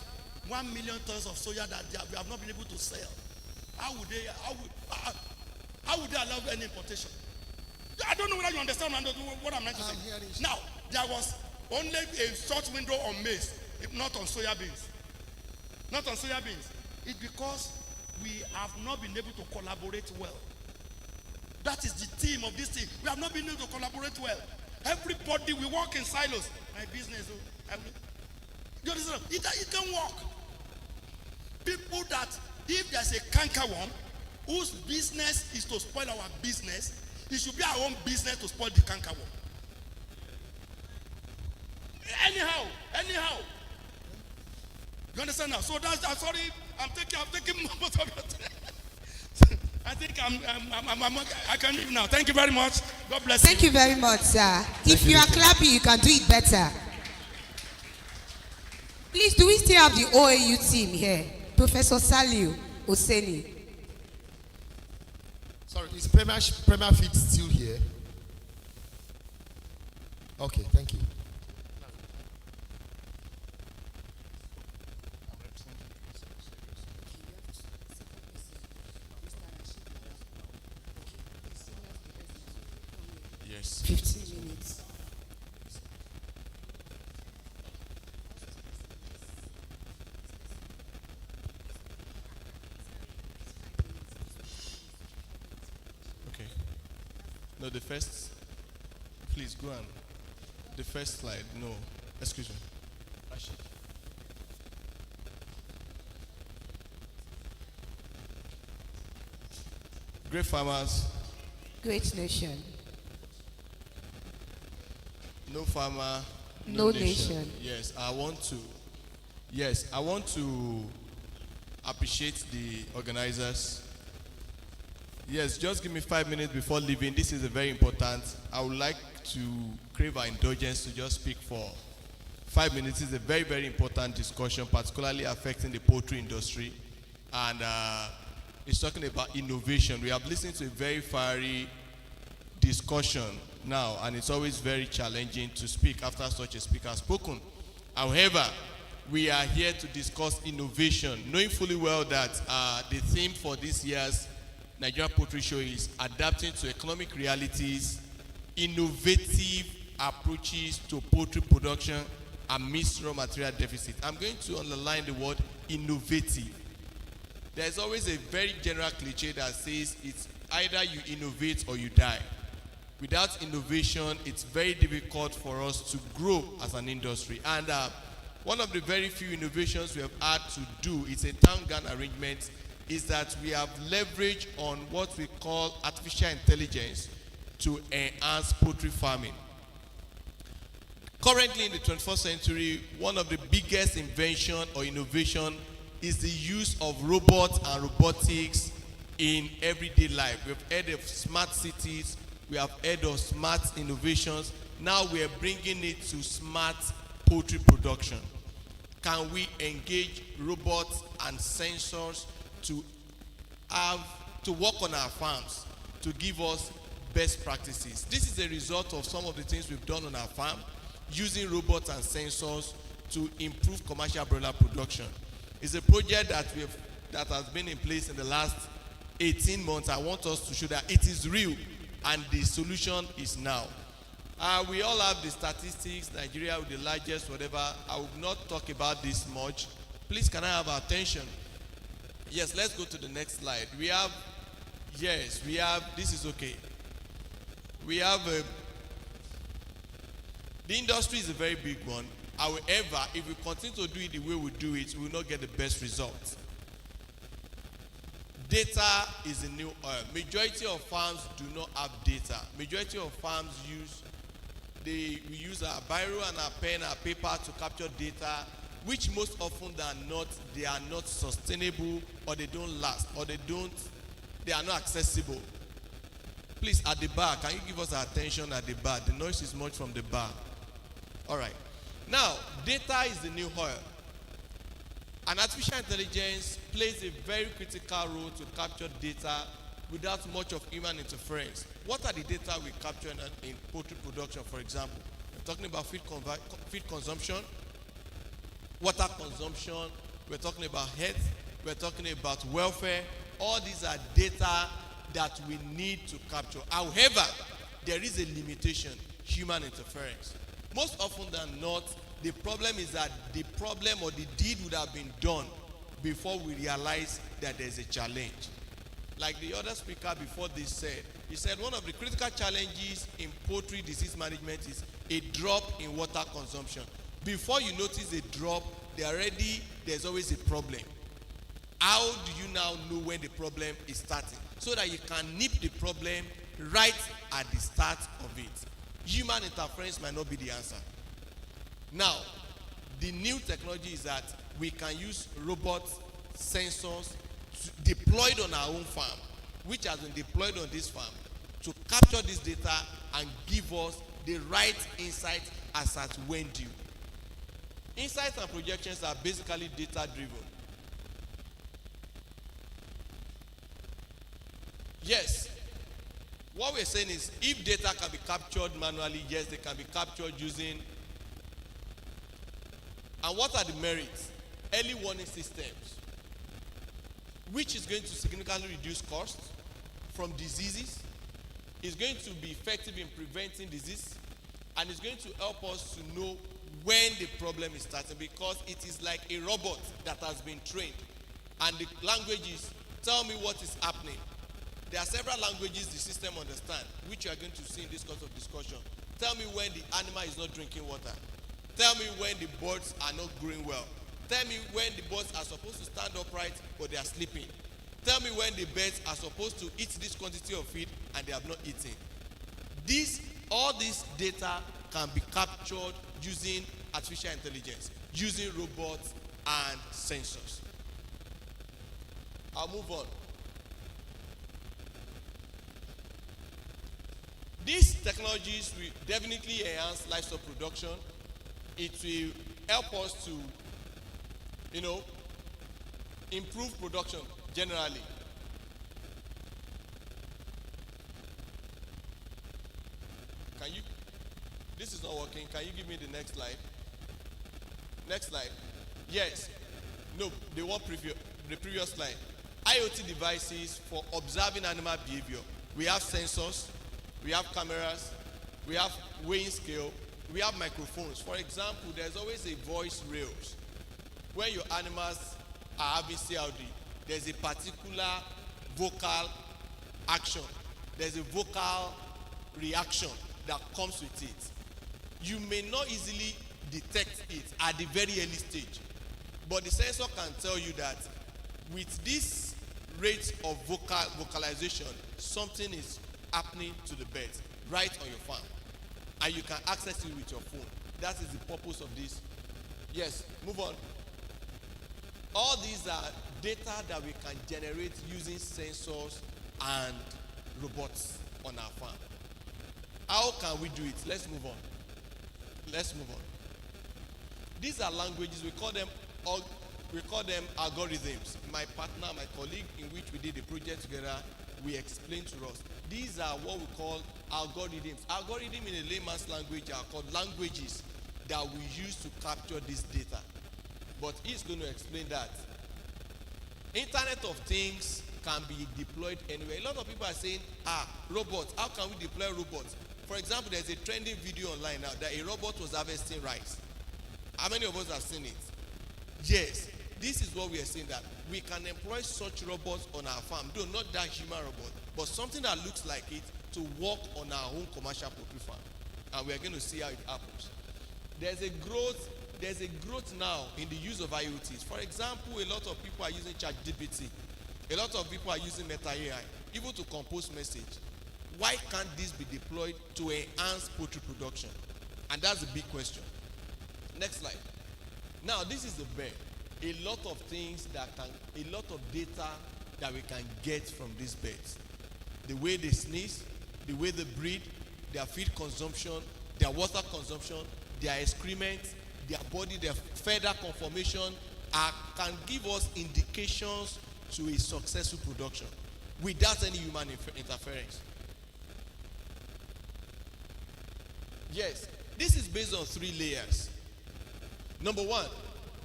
1 million tons of soya that we have not been able to sell. How would they allow any importation? I don't know whether you understand what I'm trying to say. Now, there was only a short window on maize, not on soya beans. Not on soya beans. It's because we have not been able to collaborate well. That is the theme of this thing. We have not been able to collaborate well. Everybody, we work in silos. My business, you understand? It can work. People that, if there's a cankerworm whose business is to spoil our business, it should be our own business to spoil the cankerworm. Anyhow. You understand now? So I'm sorry. I'm taking most of your time. I think I can leave now. Thank you very much. God bless you. Thank you very much, sir. If you are clapping, you can do it better. Please, do we still have the OAU team here? Professor Saliu Oseni. Sorry, is Premier Fit still here? Okay, thank you. Yes. 15 minutes. Okay. No, the first, please go on. The first slide, no. Excuse me. Rashid. Great farmers, Great nation. no farmer, No nation. Yes, I want to appreciate the organizers. Yes, just give me 5 minutes before leaving. This is a very important. I would like to crave our indulgence to just speak for 5 minutes. It's a very, very important discussion, particularly affecting the poultry industry. And it's talking about innovation. We have listened to a very fiery discussion now, and it's always very challenging to speak after such a speaker has spoken. However, we are here to discuss innovation, knowing fully well that the theme for this year's Nigerian Poultry Show is adapting to economic realities, innovative approaches to poultry production amidst raw material deficit. I'm going to underline the word innovative. There's always a very general cliche that says it's either you innovate or you die. Without innovation, it's very difficult for us to grow as an industry. And one of the very few innovations we have had to do, it's a town gun arrangement, is that we have leveraged on what we call artificial intelligence to enhance poultry farming. Currently in the 21st century, one of the biggest invention or innovation is the use of robots and robotics in everyday life. We've heard of smart cities, we have heard of smart innovations. Now we are bringing it to smart poultry production. Can we engage robots and sensors to work on our farms, to give us best practices? This is a result of some of the things we've done on our farm, using robots and sensors to improve commercial broiler production. It's a project that has been in place in the last 18 months. I want us to show that it is real and the solution is now. We all have the statistics, Nigeria with the largest, whatever. I will not talk about this much. Please, can I have our attention? Yes, let's go to the next slide. This is okay. We have, the industry is a very big one. However, if we continue to do it the way we do it, we will not get the best results. Data is the new oil. Majority of farms do not have data. Majority of farms we use our biro and our pen, our paper to capture data, which most often than not, they are not sustainable, or they don't last, or they are not accessible. Please, at the bar, can you give us our attention at the bar? The noise is much from the bar. All right. Now, data is the new oil. And artificial intelligence plays a very critical role to capture data without much of human interference. What are the data we capture in poultry production, for example? We're talking about feed consumption, water consumption, we're talking about health, we're talking about welfare. All these are data that we need to capture. However, there is a limitation: human interference. Most often than not, the problem is that the problem or the deed would have been done before we realize that there's a challenge. Like the other speaker before this said, he said one of the critical challenges in poultry disease management is a drop in water consumption. Before you notice a drop, there's always a problem. How do you now know when the problem is starting? So that you can nip the problem right at the start of it. Human interference might not be the answer. Now, the new technology is that we can use robots, sensors, deployed on our own farm, which has been deployed on this farm, to capture this data and give us the right insight as at when due. Insights and projections are basically data driven. Yes, what we're saying is if data can be captured manually, yes, they can be captured using. And what are the merits? Early warning systems, which is going to significantly reduce costs from diseases, is going to be effective in preventing disease, and is going to help us to know when the problem is starting, because it is like a robot that has been trained, and the language is tell me what is happening. There are several languages the system understands, which you are going to see in this course of discussion. Tell me when the animal is not drinking water. Tell me when the birds are not growing well. Tell me when the birds are supposed to stand upright but they are sleeping. Tell me when the birds are supposed to eat this quantity of feed and they have not eaten. All this data can be captured using artificial intelligence, using robots and sensors. I'll move on. These technologies will definitely enhance livestock production. It will help us to, improve production generally. This is not working. Can you give me the next slide? Next slide. Yes. No, the previous slide. IoT devices for observing animal behavior. We have sensors, we have cameras, we have weighing scale, we have microphones. For example, there's always a voice rails. When your animals are having CLD, there's a particular vocal action. There's a vocal reaction that comes with it. You may not easily detect it at the very early stage, but the sensor can tell you that with this rate of vocalization, something is happening to the birds right on your farm, and you can access it with your phone. That is the purpose of this. Yes, move on. All these are data that we can generate using sensors and robots on our farm. How can we do it? Let's move on. These are languages, we call them algorithms. My partner, my colleague in which we did the project together, we explained to us. These are what we call algorithms. Algorithms in a layman's language are called languages that we use to capture this data. But he's going to explain that. Internet of Things can be deployed anywhere. A lot of people are saying, robots, how can we deploy robots? For example, there's a trending video online now that a robot was harvesting rice. How many of us have seen it? Yes. This is what we are saying, that we can employ such robots on our farm, though not that human robot, but something that looks like it to work on our own commercial poultry farm. And we are going to see how it happens. There's a growth now in the use of IoTs. For example, a lot of people are using ChatGPT. A lot of people are using Meta AI, even to compose message. Why can't this be deployed to enhance poultry production? And that's a big question. Next slide. Now, this is the bear. A lot of data that we can get from these birds. The way they sneeze, the way they breed, their feed consumption, their water consumption, their excrement, their body, their feather conformation can give us indications to a successful production without any human interference. Yes, this is based on 3 layers. Number 1,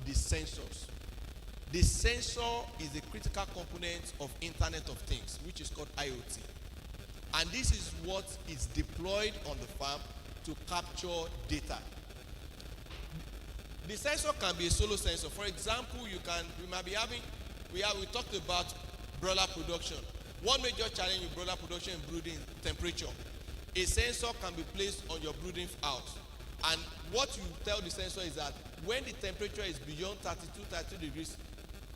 the sensors. The sensor is a critical component of Internet of Things, which is called IoT. And this is what is deployed on the farm to capture data. The sensor can be a solo sensor. For example, we talked about broiler production. One major challenge in broiler production is brooding temperature. A sensor can be placed on your brooding house. And what you tell the sensor is that when the temperature is beyond 32 degrees,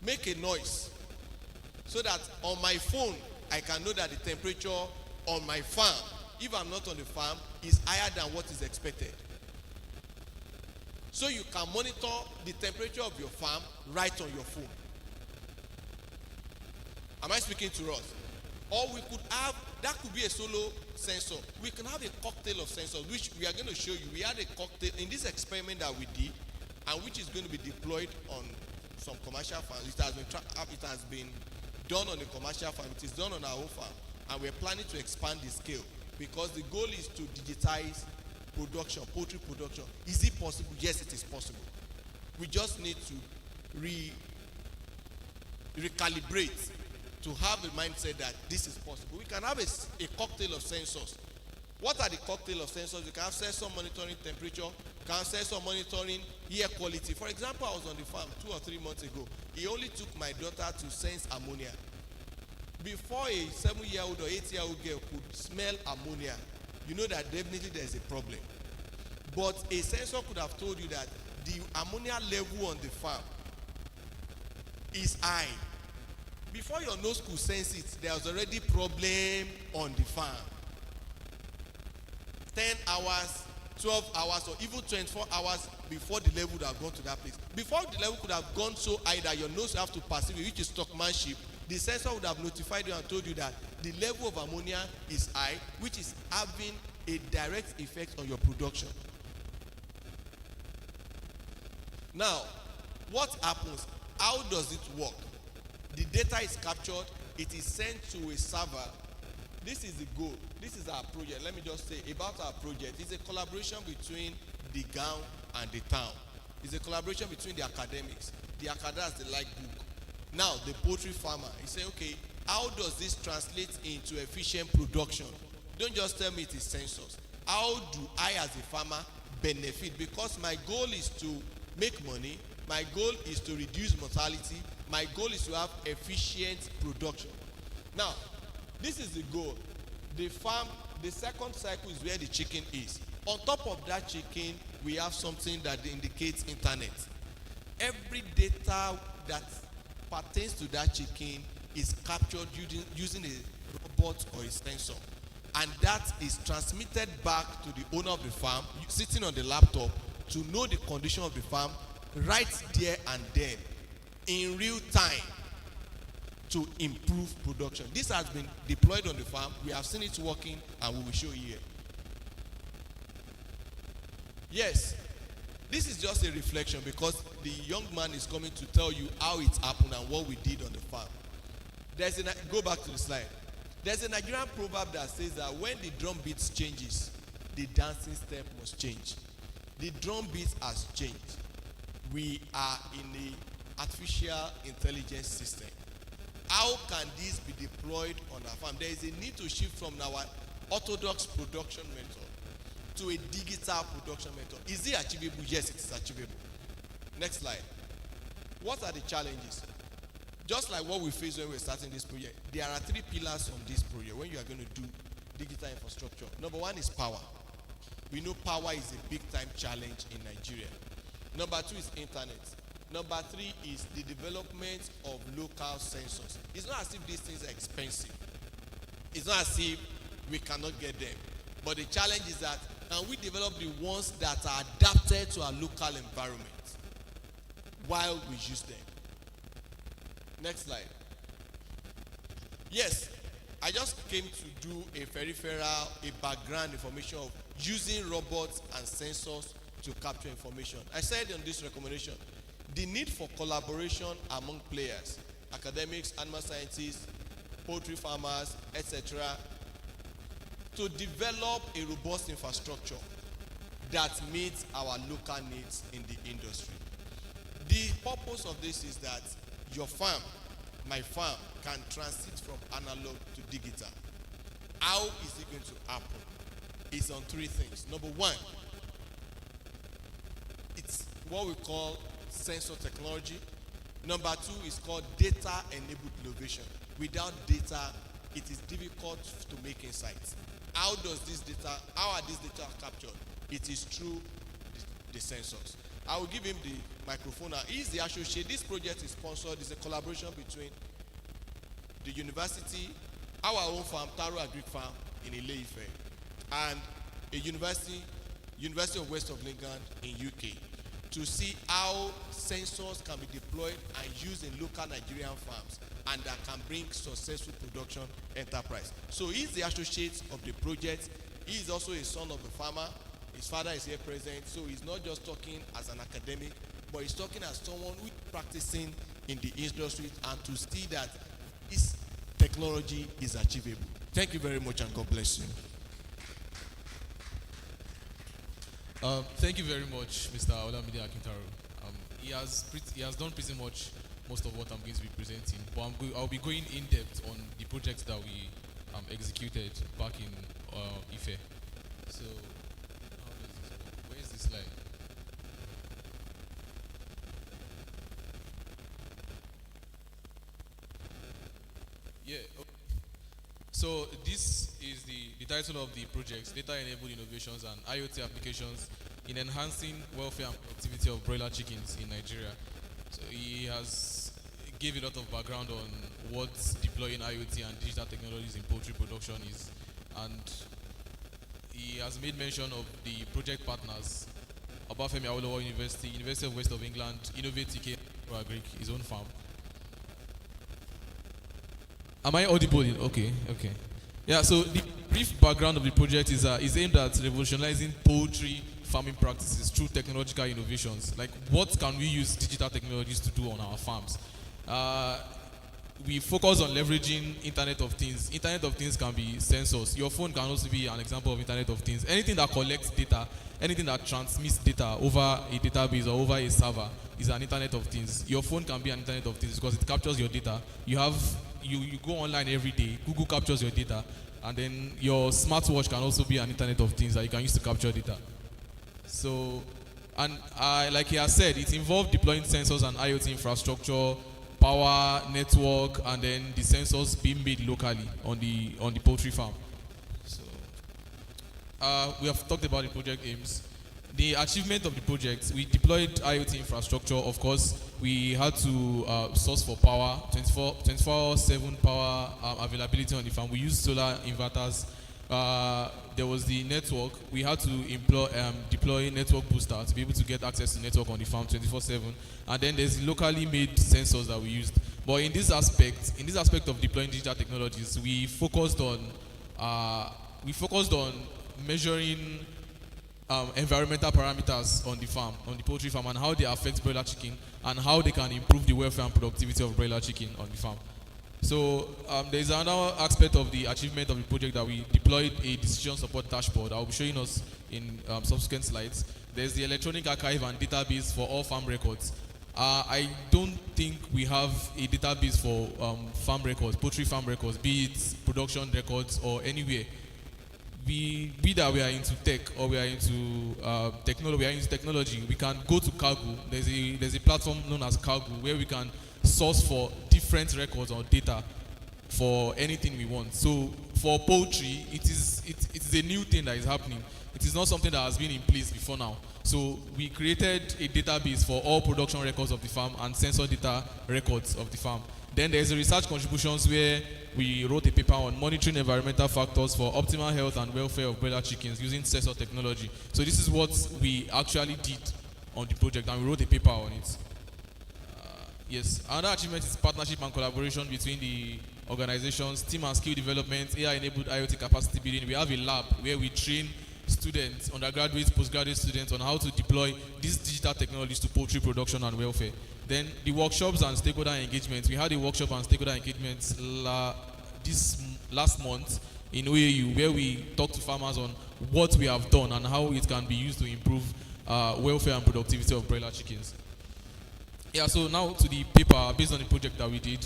make a noise. So that on my phone, I can know that the temperature on my farm, if I'm not on the farm, is higher than what is expected. So you can monitor the temperature of your farm right on your phone. Am I speaking to us? Or we could have, that could be a solo sensor. We can have a cocktail of sensors, which we are going to show you. We had a cocktail in this experiment that we did, and which is going to be deployed on some commercial farms. It has been done on a commercial farm. It is done on our own farm. And we're planning to expand the scale because the goal is to digitize production, poultry production. Is it possible? Yes, it is possible. We just need to recalibrate to have the mindset that this is possible. We can have a cocktail of sensors. What are the cocktail of sensors? You can have sensor monitoring temperature, you can have sensor monitoring air quality. For example, I was on the farm 2 or 3 months ago. It only took my daughter to sense ammonia. Before a 7-year-old or 8-year-old girl could smell ammonia, you know that definitely there's a problem. But a sensor could have told you that the ammonia level on the farm is high. Before your nose could sense it, there was already problem on the farm. 10 hours, 12 hours, or even 24 hours before the level would have gone to that place. Before the level could have gone so high that your nose have to perceive it, which is stockmanship, the sensor would have notified you and told you that the level of ammonia is high, which is having a direct effect on your production. Now, what happens? How does it work? The data is captured, it is sent to a server. This is the goal. This is our project. Let me just say about our project. It's a collaboration between the GAM and the town. It's a collaboration between the academics. The academics, they like book. Now, the poultry farmer, he say, okay, how does this translate into efficient production? Don't just tell me it is sensors. How do I as a farmer benefit? Because my goal is to make money. My goal is to reduce mortality. My goal is to have efficient production. Now, this is the goal. The farm, the second cycle is where the chicken is. On top of that chicken, we have something that indicates internet. Every data that pertains to that chicken is captured using a robot or a sensor. And that is transmitted back to the owner of the farm, sitting on the laptop, to know the condition of the farm right there and then, in real time, to improve production. This has been deployed on the farm. We have seen it working, and we will show you here. Yes, this is just a reflection because the young man is coming to tell you how it happened and what we did on the farm. Go back to the slide. There's a Nigerian proverb that says that when the drum beat changes, the dancing step must change. The drum beat has changed. We are in the artificial intelligence system. How can this be deployed on our farm? There is a need to shift from our orthodox production method to a digital production method. Is it achievable? Yes, it is achievable. Next slide. What are the challenges? Just like what we faced when we were starting this project, there are 3 pillars on this project when you are going to do digital infrastructure. Number 1 is power. We know power is a big time challenge in Nigeria. Number 2 is internet. Number 3 is the development of local sensors. It's not as if these things are expensive. It's not as if we cannot get them. But the challenge is that can we develop the ones that are adapted to our local environment while we use them? Next slide. Yes, I just came to do a peripheral, a background information of using robots and sensors to capture information. I said on this recommendation, the need for collaboration among players, academics, animal scientists, poultry farmers, etc., to develop a robust infrastructure that meets our local needs in the industry. The purpose of this is that your farm, my farm, can transit from analog to digital. How is it going to happen? It's on 3 things. Number 1, it's what we call sensor technology. Number 2 is called data-enabled innovation. Without data, it is difficult to make insights. How are these data captured? It is through the sensors. I will give him the microphone now. He is the associate. This project is sponsored. It's a collaboration between the university, our own farm, Taro Agric Farm in Ile-Ife, and a University of West of England in UK, to see how sensors can be deployed and used in local Nigerian farms and that can bring successful production enterprise. So he's the associate of the project. He is also a son of the farmer. His father is here present, so he's not just talking as an academic, but he's talking as someone who is practicing in the industry and to see that this technology is achievable. Thank you very much and God bless you. Thank you very much, Mr. Olamide Akintaro. He has done pretty much most of what I'm going to be presenting, but I'll be going in depth on the projects that we executed back in Ife. So, where is this slide? Yeah. Okay. So this is the title of the project: Data-Enabled Innovations and IoT Applications in Enhancing Welfare and Productivity of Broiler Chickens in Nigeria. So he has gave a lot of background on what deploying IoT and digital technologies in poultry production is, and he has made mention of the project partners: Obafemi Awolowo University, University of West of England, Innovate TK Agric, his own farm. Am I audible? Okay. Yeah, so the brief background of the project is aimed at revolutionizing poultry farming practices through technological innovations. Like, what can we use digital technologies to do on our farms? We focus on leveraging Internet of Things. Internet of Things can be sensors. Your phone can also be an example of Internet of Things. Anything that collects data, anything that transmits data over a database or over a server is an Internet of Things. Your phone can be an Internet of Things because it captures your data. You go online every day, Google captures your data, and then your smartwatch can also be an Internet of Things that you can use to capture data. So, and like he has said, it involved deploying sensors and IoT infrastructure, power, network, and then the sensors being made locally on the poultry farm. So, we have talked about the project aims. The achievement of the project: we deployed IoT infrastructure. Of course, we had to source for power, 24/7 power availability on the farm. We used solar inverters. There was the network. We had to deploy network booster to be able to get access to network on the farm 24/7. And then there's locally made sensors that we used. But in this aspect of deploying digital technologies, we focused on measuring environmental parameters on the farm, on the poultry farm, and how they affect broiler chicken and how they can improve the welfare and productivity of broiler chicken on the farm. So there is another aspect of the achievement of the project that we deployed a decision support dashboard. I will be showing us in subsequent slides. There's the electronic archive and database for all farm records. I don't think we have a database for farm records, poultry farm records, be it production records or anywhere. we that we are into tech or we are into technology, we can go to Cargo. There's a platform known as Cargo where we can source for different records or data for anything we want. So for poultry, it is a new thing that is happening. It is not something that has been in place before now. So we created a database for all production records of the farm and sensor data records of the farm. Then there's a research contributions where we wrote a paper on monitoring environmental factors for optimal health and welfare of broiler chickens using sensor technology. So this is what we actually did on the project, and we wrote a paper on it. Yes, another achievement is partnership and collaboration between the organizations, team and skill development, AI-enabled IoT capacity building. We have a lab where we train students, undergraduates, postgraduate students on how to deploy these digital technologies to poultry production and welfare. Then the workshops and stakeholder engagement. We had a workshop and stakeholder engagement this last month in OAU where we talked to farmers on what we have done and how it can be used to improve welfare and productivity of broiler chickens. Yeah, so now to the paper based on the project that we did.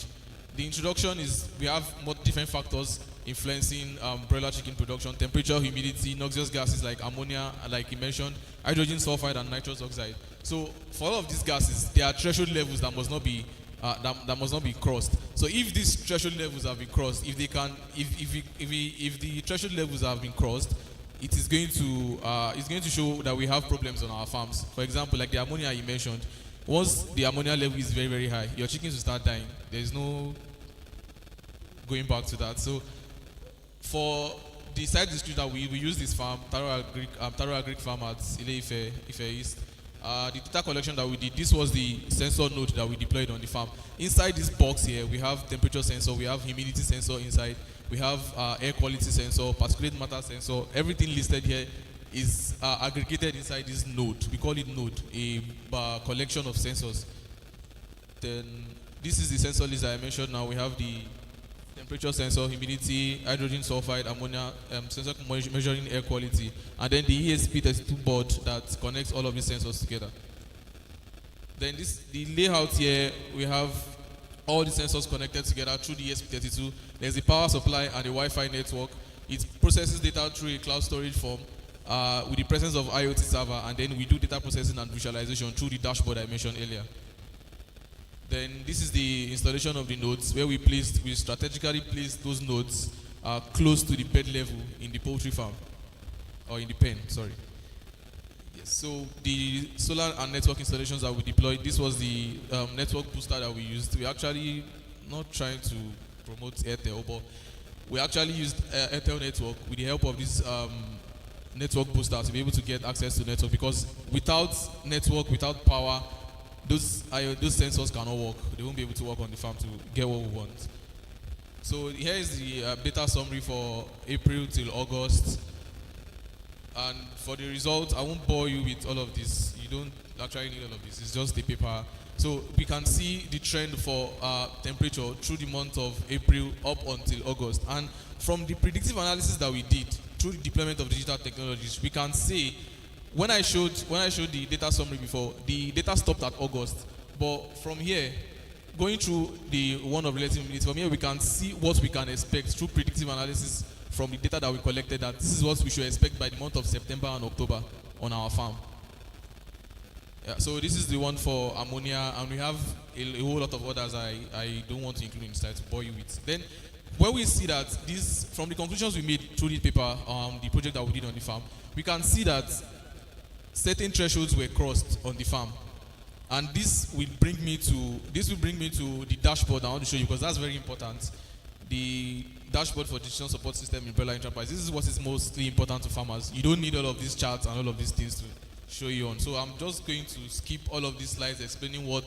The introduction is we have more different factors influencing broiler chicken production: temperature, humidity, noxious gases like ammonia, like you mentioned, hydrogen sulfide, and nitrous oxide. So for all of these gases, there are threshold levels that must not be crossed. So if these threshold levels have been crossed, if the threshold levels have been crossed, it's going to show that we have problems on our farms. For example, like the ammonia you mentioned. Once the ammonia level is very, very high, your chickens will start dying. There's no going back to that. So for the site distributor, we use this farm, Taro Agric Farm at Ife East. The data collection that we did, this was the sensor node that we deployed on the farm. Inside this box here, we have temperature sensor, we have humidity sensor inside, we have air quality sensor, particulate matter sensor. Everything listed here is aggregated inside this node. We call it node, a collection of sensors. Then this is the sensor list that I mentioned. Now we have the temperature sensor, humidity, hydrogen sulfide, ammonia sensor measuring air quality, and then the ESP32 board that connects all of these sensors together. Then the layout here, we have all the sensors connected together through the ESP32. There's a power supply and a Wi-Fi network. It processes data through a cloud storage form with the presence of IoT server, and then we do data processing and visualization through the dashboard I mentioned earlier. Then this is the installation of the nodes where we strategically placed those nodes close to the bed level in the poultry farm, or in the pen, sorry. Yes, so the solar and network installations that we deployed, this was the network booster that we used. We actually, not trying to promote Airtel, but we actually used Airtel network with the help of this network booster to be able to get access to network, because without network, without power, those sensors cannot work. They won't be able to work on the farm to get what we want. So here is the data summary for April till August. And for the results, I won't bore you with all of this. You don't actually need all of this. It's just the paper. So we can see the trend for temperature through the month of April up until August. And from the predictive analysis that we did through the deployment of digital technologies, we can say, when I showed the data summary before, the data stopped at August. But from here, going through the one of relative humidity, from here we can see what we can expect through predictive analysis from the data that we collected, that this is what we should expect by the month of September and October on our farm. Yeah, so this is the one for ammonia, and we have a whole lot of others I don't want to include in the slide to bore you with. Then when we see that this, from the conclusions we made through the paper, the project that we did on the farm, we can see that certain thresholds were crossed on the farm. And this will bring me to the dashboard I want to show you, because that's very important. The dashboard for decision support system in broiler enterprise. This is what is mostly important to farmers. You don't need all of these charts and all of these things to show you on. So I'm just going to skip all of these slides explaining what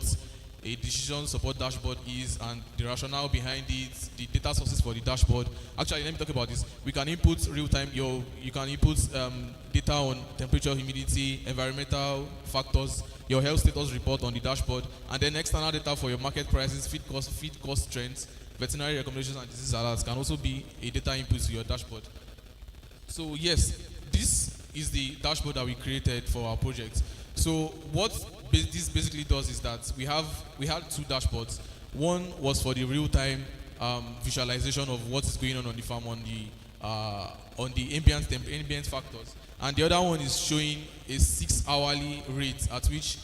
a decision support dashboard is and the rationale behind it, the data sources for the dashboard. Actually, let me talk about this. We can input real-time, you can input data on temperature, humidity, environmental factors, your health status report on the dashboard, and then external data for your market prices, feed cost trends, veterinary recommendations, and disease alerts can also be a data input to your dashboard. So yes, this is the dashboard that we created for our project. So what this basically does is that we had two dashboards. One was for the real-time visualization of what is going on the farm on the on the ambient factors, and the other one is showing a 6 hourly rate at which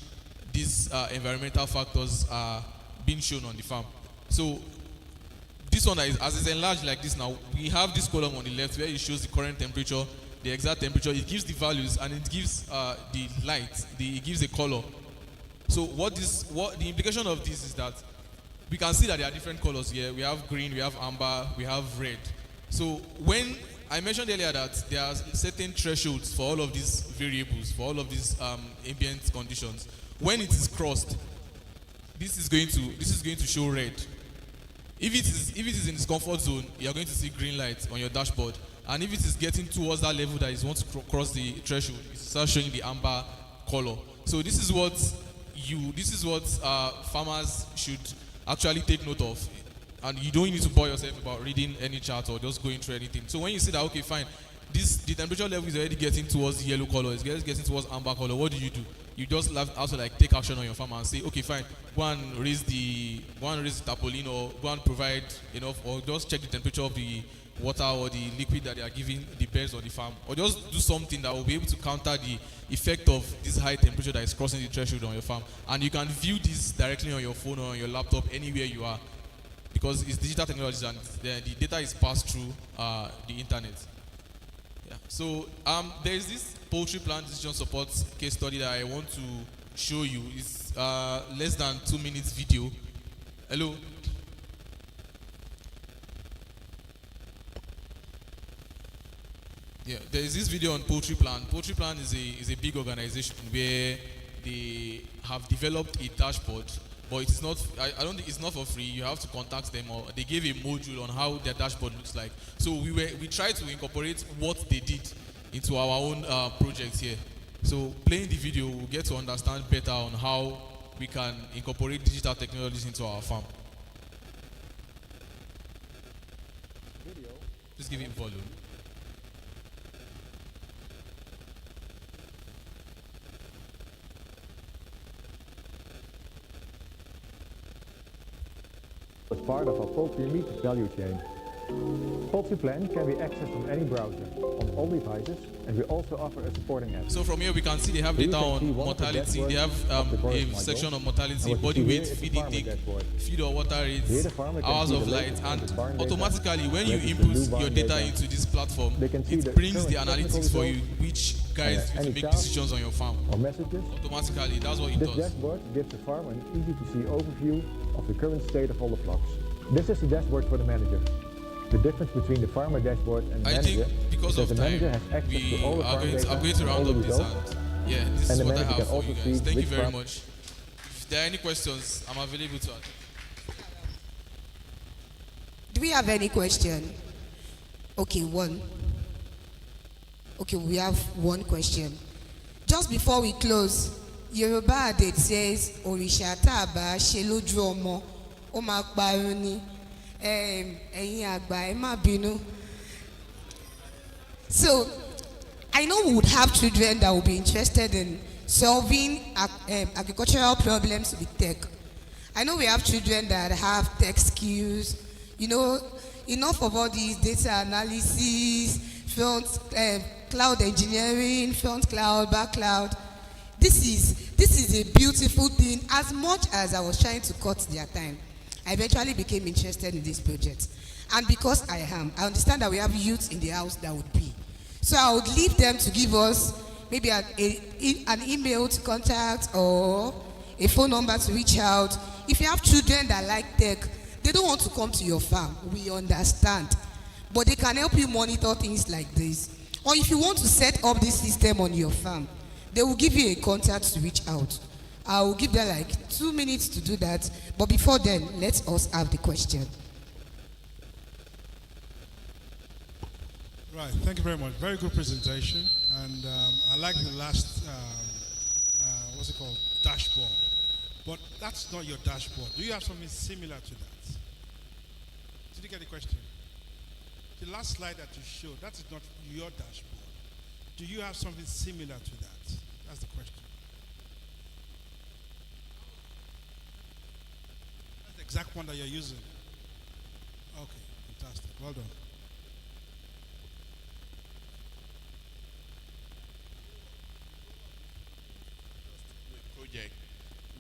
these environmental factors are being shown on the farm. So this one is, as it's enlarged like this now, we have this column on the left where it shows the current temperature, the exact temperature, it gives the values, and it gives the light, it gives a color. So what the implication of this is that we can see that there are different colors here. We have green, we have amber, we have red. So when I mentioned earlier that there are certain thresholds for all of these variables, for all of these ambient conditions, when it is crossed, this is going to show red. If it is in its comfort zone, you are going to see green light on your dashboard. And if it is getting towards that level that it wants to cross the threshold, it starts showing the amber color. So this is what farmers should actually take note of. And you don't need to bore yourself about reading any chart or just going through anything. So when you see that, okay, fine, the temperature level is already getting towards the yellow color, it's getting towards amber color, what do? You just have to like take action on your farm and say, okay, fine, go and raise the tarpaulin, or go and provide enough, or just check the temperature of the water or the liquid that they are giving the birds on the farm, or just do something that will be able to counter the effect of this high temperature that is crossing the threshold on your farm. And you can view this directly on your phone or on your laptop anywhere you are, because it's digital technology and the data is passed through the internet. Yeah. So there is this poultry plant decision support case study that I want to show you. It's less than 2 minutes video. Hello. Yeah, there is this video on Poultry Plant. Poultry Plant is a big organization where they have developed a dashboard, but it's not. I don't think it's not for free. You have to contact them, or they gave a module on how their dashboard looks like. So we tried to incorporate what they did into our own project here. So playing the video, we'll get to understand better on how we can incorporate digital technologies into our farm. Just give it volume. As part of our poultry meat value chain. Poultry Plan can be accessed on any browser, on all devices, and we also offer a supporting app. So from here we can see they have data on mortality, they have a section on mortality, body weight, feed intake, feed or water rates, hours of light, and automatically when you input your data into this platform, it brings the analytics for you, which guides you to make decisions on your farm. Automatically, that's what it does. This dashboard gives the farmer an easy-to-see overview of the current state of all the flocks. This is the dashboard for the manager. The difference between the farmer dashboard and the manager is that the manager has access to all the farm data I'm going to round up this, and yeah, this is what I have for you guys. Thank you very much. If there are any questions, I'm available to answer. Do we have any question? Okay, one. Okay, we have one question. Just before we close, Yoruba adage says, Òrìṣà tá bá ṣe lójú ọmọ, ó máa parun ni. Ẹ̀yin àgbà ẹ má bínú. So, I know we would have children that would be interested in solving agricultural problems with tech. I know we have children that have tech skills, enough of all these data analysis, cloud engineering, front cloud, back cloud. This is a beautiful thing. As much as I was trying to cut their time, I eventually became interested in this project. And because I understand that we have youth in the house that would be. So I would leave them to give us maybe an email to contact or a phone number to reach out. If you have children that like tech, they don't want to come to your farm. We understand. But they can help you monitor things like this. Or if you want to set up this system on your farm, they will give you a contact to reach out. I will give them like 2 minutes to do that. But before then, let us have the question. Right, thank you very much. Very good presentation. And I like the last, what's it called, dashboard. But that's not your dashboard. Do you have something similar to that? Did you get the question? The last slide that you showed, that is not your dashboard. Do you have something similar to that? That's the question. That's the exact one that you're using. Okay, fantastic. Well done.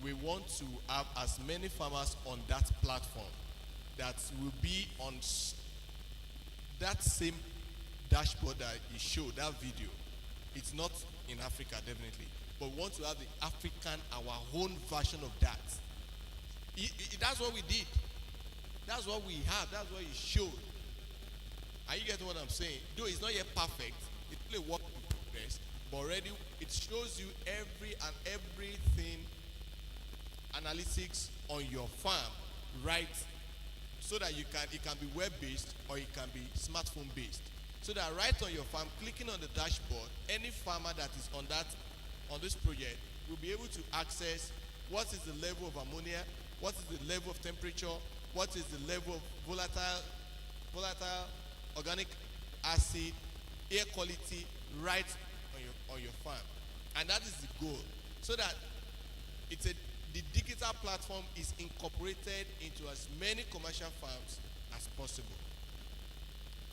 we want to have as many farmers on that platform that will be on that same dashboard that he showed, that video. It's not in Africa, definitely. But we want to have the African, our own version of that. That's what we did. That's what we have. That's what he showed. Are you getting what I'm saying? Though it's not yet perfect, it's still a work in progress, but already it shows you everything, analytics on your farm, right? So that it can be web-based or it can be smartphone-based. So that right on your farm, clicking on the dashboard, any farmer that is on this project will be able to access what is the level of ammonia, what is the level of temperature, what is the level of volatile organic acid, air quality right on your farm. And that is the goal. So that the digital platform is incorporated into as many commercial farms as possible.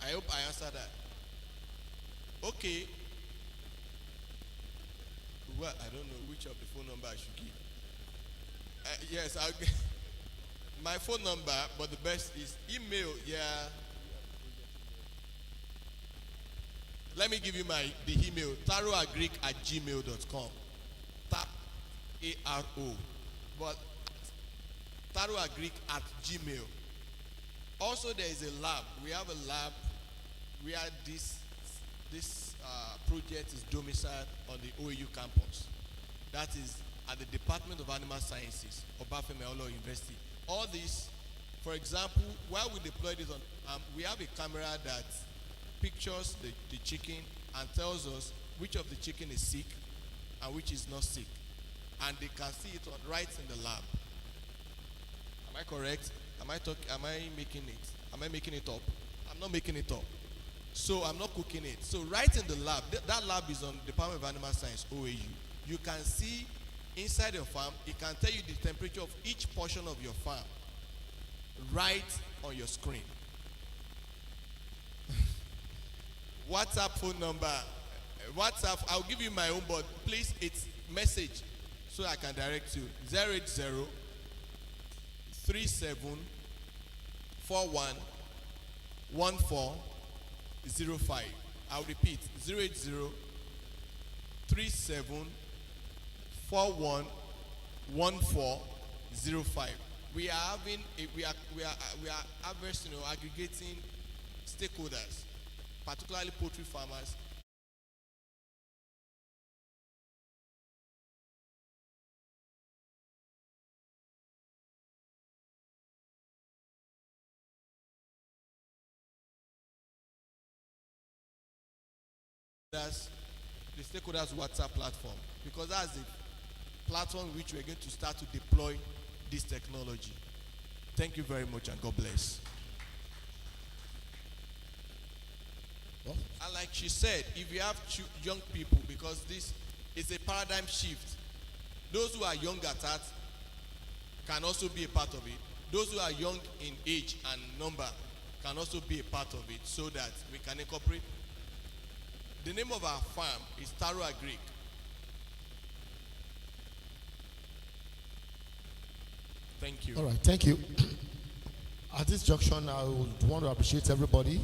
I hope I answered that. Okay. Well, I don't know which of the phone number I should give. Yes, I'll give my phone number, but the best is email. Yeah. Let me give you the email, taroagric@gmail.com. A-R-O. But taroagric@gmail. Also, there is a lab. We have a lab where this project is domiciled on the OAU campus. That is at the Department of Animal Sciences, Obafemi Awolowo University. All this, for example, while we deploy this we have a camera that pictures the chicken and tells us which of the chicken is sick and which is not sick. And they can see it right in the lab. Am I correct? Am I making it up? I'm not making it up. So I'm not cooking it. So right in the lab, that lab is on Department of Animal Science, OAU. You can see inside your farm, it can tell you the temperature of each portion of your farm right on your screen. WhatsApp phone number. WhatsApp, I'll give you my own, but please, it's message so I can direct you. 080 37 41 1405. I'll repeat, 080 37 41 1405. We are aggregating stakeholders, particularly poultry farmers. The stakeholders WhatsApp platform, because that's the platform which we're going to start to deploy this technology. Thank you very much and God bless. Well, and like she said, if you have young people, because this is a paradigm shift, those who are young at heart can also be a part of it. Those who are young in age and number can also be a part of it, so that we can incorporate. The name of our farm is Taro Agric. Thank you. All right, thank you. At this junction, I would want to appreciate everybody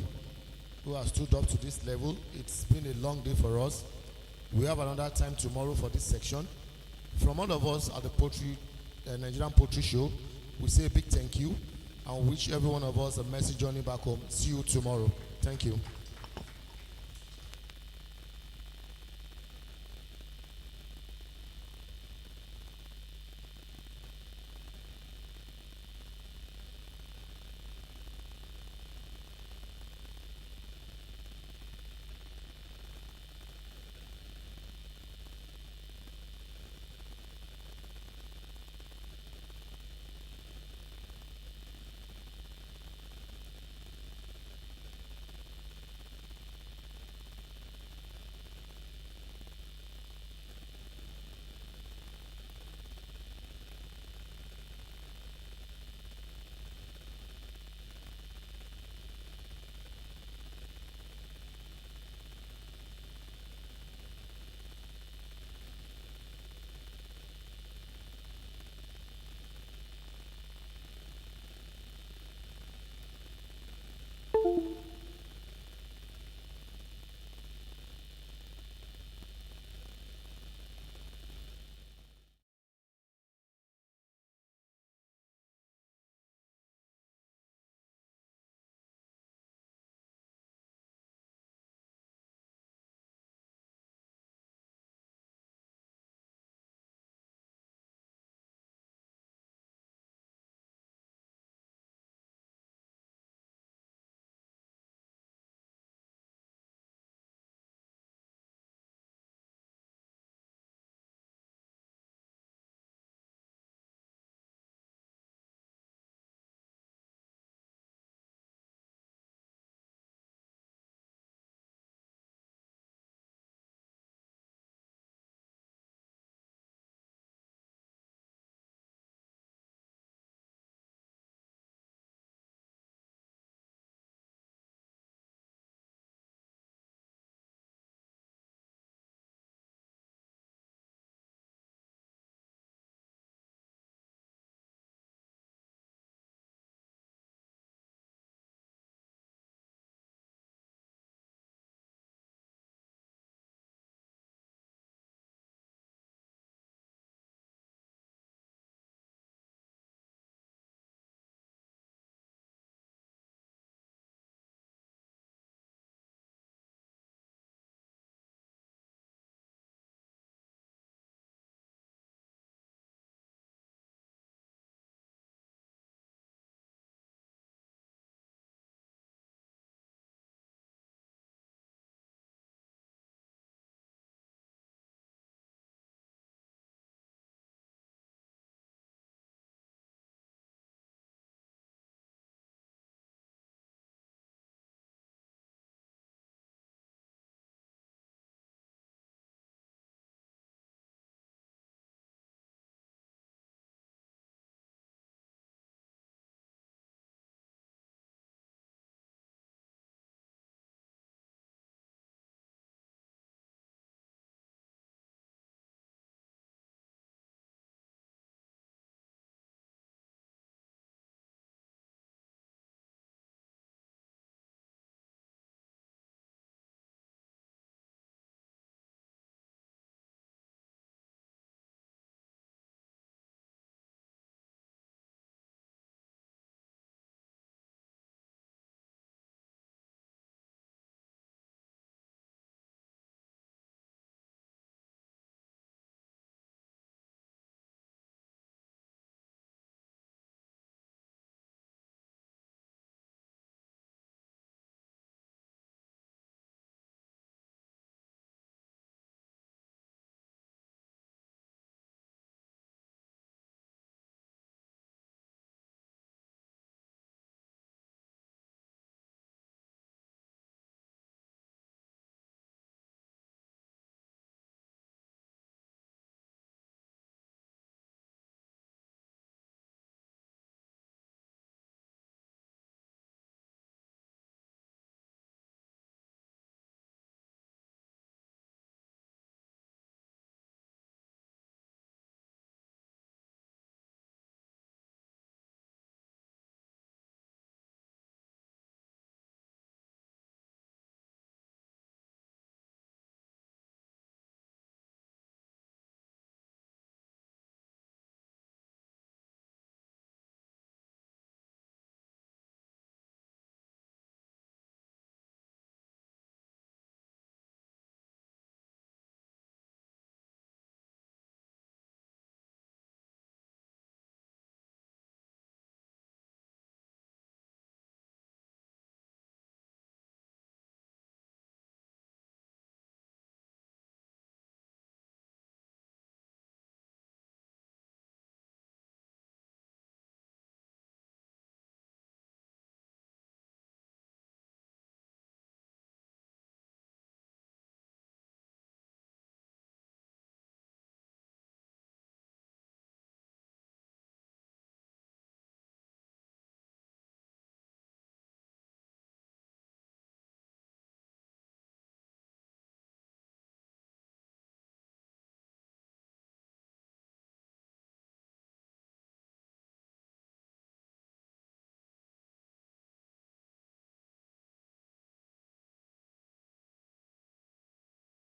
who has stood up to this level. It's been a long day for us. We have another time tomorrow for this section. From all of us at the Nigerian Poultry Show, we say a big thank you and wish every one of us a messy journey back home. See you tomorrow. Thank you.